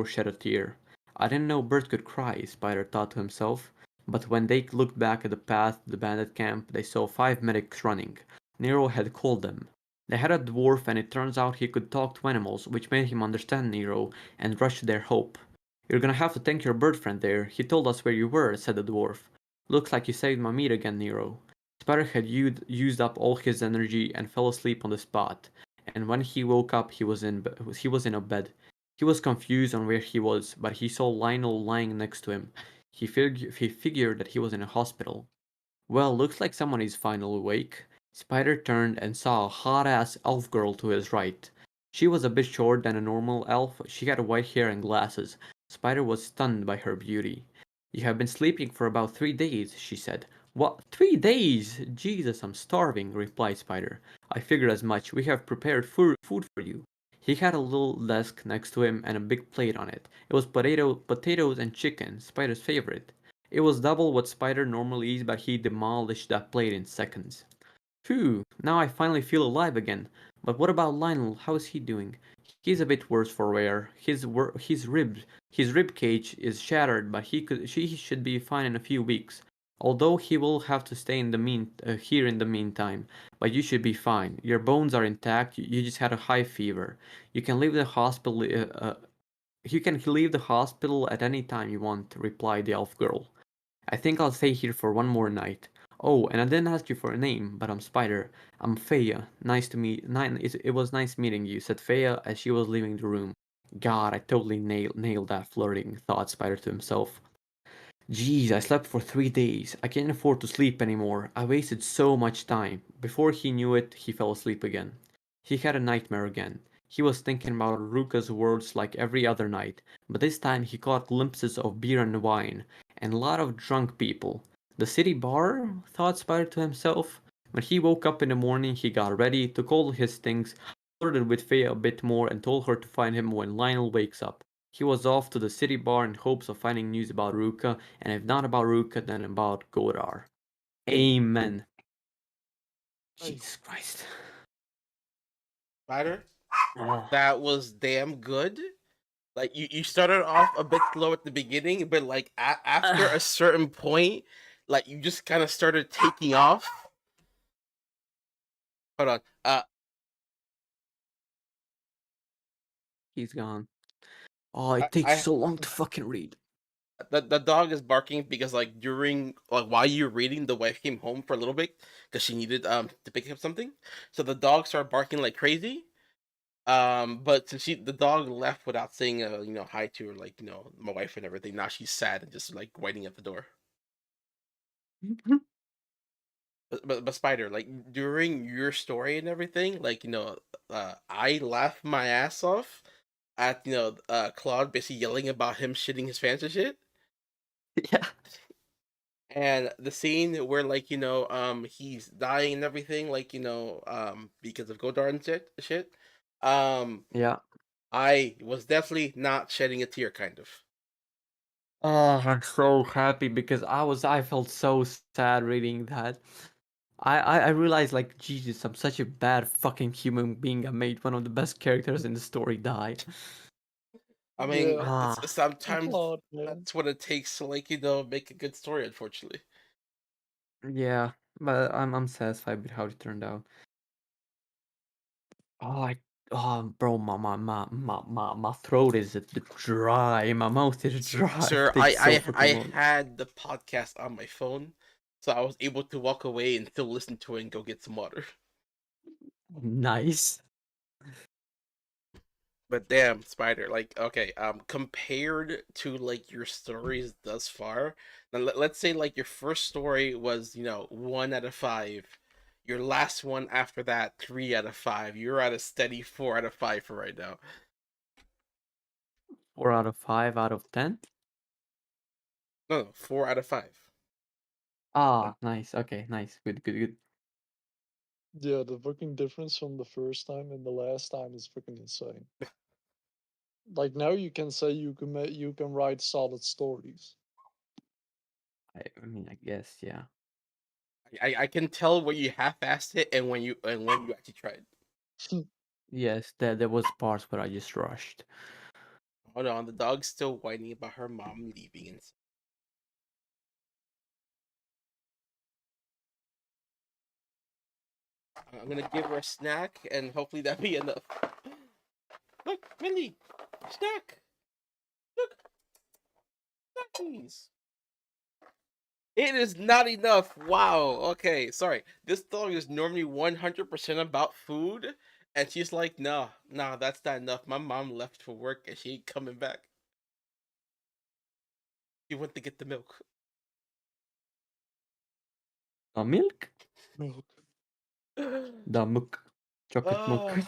shed a tear. "I didn't know birds could cry," Spider thought to himself. But when they looked back at the path to the bandit camp, they saw 5 medics running. Nero had called them. They had a dwarf, and it turns out he could talk to animals, which made him understand Nero and rush to their help. You're gonna have to thank your bird friend there. He told us where you were, said the dwarf. Looks like you saved my meat again, Nero. Spider had used up all his energy and fell asleep on the spot. And when he woke up, he was in a bed. He was confused on where he was, but he saw Lionel lying next to him. He figured that he was in a hospital. Well, looks like someone is finally awake. Spider turned and saw a hot-ass elf girl to his right. She was a bit shorter than a normal elf. She had white hair and glasses. Spider was stunned by her beauty. You have been sleeping for about 3 days, she said. What? 3 days? Jesus, I'm starving, replied Spider. I figured as much. We have prepared food for you. He had a little desk next to him and a big plate on it. It was potatoes and chicken, Spider's favorite. It was double what Spider normally eats, but he demolished that plate in seconds. Phew, now I finally feel alive again. But what about Lionel? How is he doing? He's a bit worse for wear. His rib cage is shattered, but he should be fine in a few weeks. Although he will have to stay here in the meantime. But you should be fine. Your bones are intact. You just had a high fever. You can leave the hospital. You can leave the hospital at any time you want, replied the elf girl. I think I'll stay here for one more night. Oh, and I didn't ask you for a name, but I'm Spider. I'm Faya. It was nice meeting you, said Faya as she was leaving the room. God, I totally nailed that flirting, thought Spider to himself. Jeez, I slept for 3 days. I can't afford to sleep anymore. I wasted so much time. Before he knew it, he fell asleep again. He had a nightmare again. He was thinking about Ruka's words like every other night, but this time he caught glimpses of beer and wine, and a lot of drunk people. The city bar? Thought Spider to himself. When he woke up in the morning, he got ready, took all his things, flirted with Faya a bit more, and told her to find him when Lionel wakes up. He was off to the city bar in hopes of finding news about Ruka, and if not about Ruka, then about Godar. Amen. Jesus Christ. Spider, Oh. that was damn good. Like you started off a bit slow at the beginning, but like after a certain point, like you just kind of started taking off. Hold on. He's gone. Oh, it takes I so long to fucking read. the dog is barking because like during like while you were reading, the wife came home for a little bit because she needed to pick up something. So the dog started barking like crazy. But since the dog left without saying hi to her, like my wife and everything, now she's sad and just like waiting at the door. But Spider, like during your story and everything, like I laughed my ass off at Claude basically yelling about him shitting his pants and shit. Yeah. And the scene where like he's dying and everything, like because of Godard and shit. Um, Yeah. I was definitely not shedding a tear, kind of. Oh, I'm so happy because I felt so sad reading that. I realized like Jesus, I'm such a bad fucking human being. I made one of the best characters in the story die. I mean, Yeah, it's Ah, sometimes applaud, man. that's what it takes to like make a good story. Unfortunately, yeah, but I'm satisfied with how it turned out. Oh, bro, my throat is a bit dry. My mouth is dry. It sir, takes so fucking I long. had the podcast on my phone, so I was able to walk away and still listen to it and go get some water. Nice. But damn, Spider, like, okay, compared to like your stories thus far, now let's say like your first story was, 1 out of 5. Your last one after that, 3 out of 5. You're at a steady 4 out of 5 for right now. 4 out of 5 out of 10. No, no, 4 out of 5. Ah, nice. Okay, nice. Good, good, good. Yeah, the fucking difference from the first time and the last time is fucking insane. Like now you can say you can write solid stories. I mean, I guess, yeah. I can tell when you half-assed it and when you actually tried. Yes, there was parts where I just rushed. Hold on, the dog's still whining about her mom leaving and I'm gonna give her a snack and hopefully that'll be enough. Look, Millie, snack. Look. Jeez. It is not enough. Wow. Okay, sorry. This dog is normally 100% about food, and she's like, no, no, that's not enough. My mom left for work and she ain't coming back. She went to get the milk. Milk? Milk. The milk. Chocolate milk.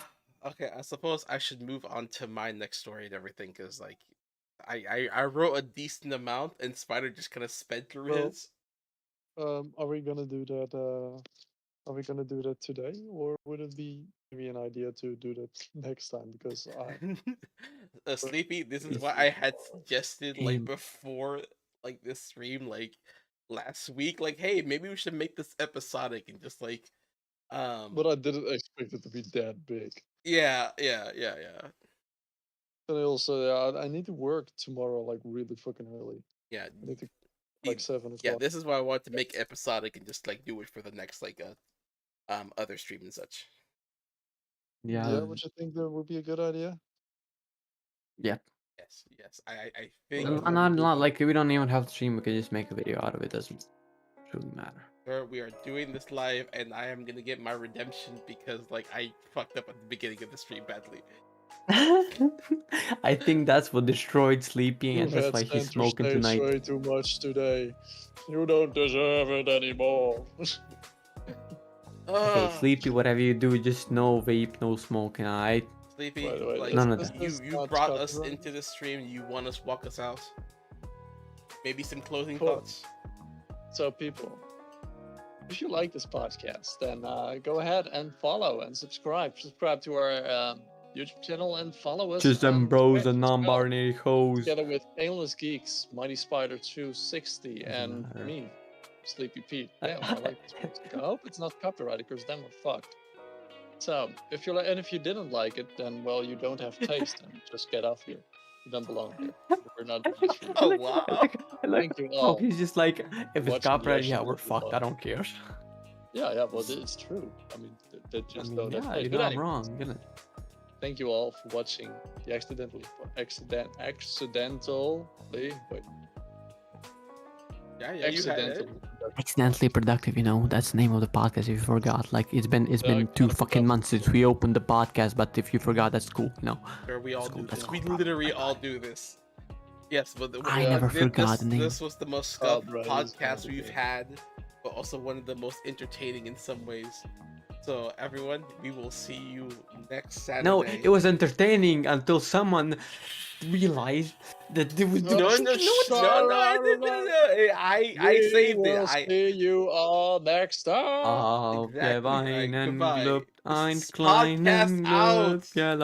Okay, I suppose I should move on to my next story and everything, because like I wrote a decent amount and Spider just kind of sped through Well, his. Are we gonna do that? Are we gonna do that today, or would it be maybe an idea to do that next time? Because Sleepy, this is It's what I had suggested like aim. before like this stream like last week. Like, hey, maybe we should make this episodic and just like but I didn't expect it to be that big. yeah. And also, I need to work tomorrow, like really fucking early. Yeah. I need to y- like 7 Yeah, o'clock. this is why I wanted to make it episodic and just like do it for the next like other stream and such. Yeah. Would you think that would be a good idea? Yeah. Yes. I think Not like we don't even have to stream. We can just make a video out of it. Doesn't really matter. sir, we are doing this live and I am gonna get my redemption because like I fucked up at the beginning of the stream badly. I think that's what destroyed Sleepy, and You've that's had why he's center smoking stage tonight. way too much today. You don't deserve it anymore. Okay, Sleepy, whatever you do, just no vape, no smoking, alright? Sleepy, By the way, like None of that. you not brought us copyright. into this stream. You want us walk us out? Maybe some closing Cool. thoughts. So, people, if you like this podcast, then go ahead and follow and subscribe. Subscribe to our YouTube channel and follow us. Just them on bros Twitch and as well, non-binary hoes. together with AimlessGeeks, Mighty Spider 260, Doesn't and matter. me, Sleepy Pete. Yeah, I like this music. I hope it's not copyrighted, because then we're fucked. So, if you and if you didn't like it, then well, you don't have taste, and just get off here. You don't belong here. We're not doing this for you. Oh wow! Thank you Oh, all. he's just like, if it's Watching the copyrighted, yeah, action we're of the fucked. I pod. don't care. Yeah, well, it's true. I mean, they I just mean, know that. yeah, But you're not anyways, wrong. You know. thank you all for watching the accidentally wait, Yeah, you had it. accidental. Accidentally productive, you know. That's the name of the podcast. If you forgot, like it's been Yeah, 2 kinda fucking forgot. months since we opened the podcast. But if you forgot, that's cool. No, Sure, we all That's cool, do that's this. We cool. literally all do this. Yes, but I Yeah, never this, forgot the name. This was the most Oh, scuffed bro, he's podcast not we've good. had, but also one of the most entertaining in some ways. So everyone, we will see you next Saturday. No, it was entertaining until someone realized that they was No, I saved it. We'll see you all next time. Auf Exactly. der Alright, Beinen goodbye. glübt ein This is podcast kleinen out. Glöcklein.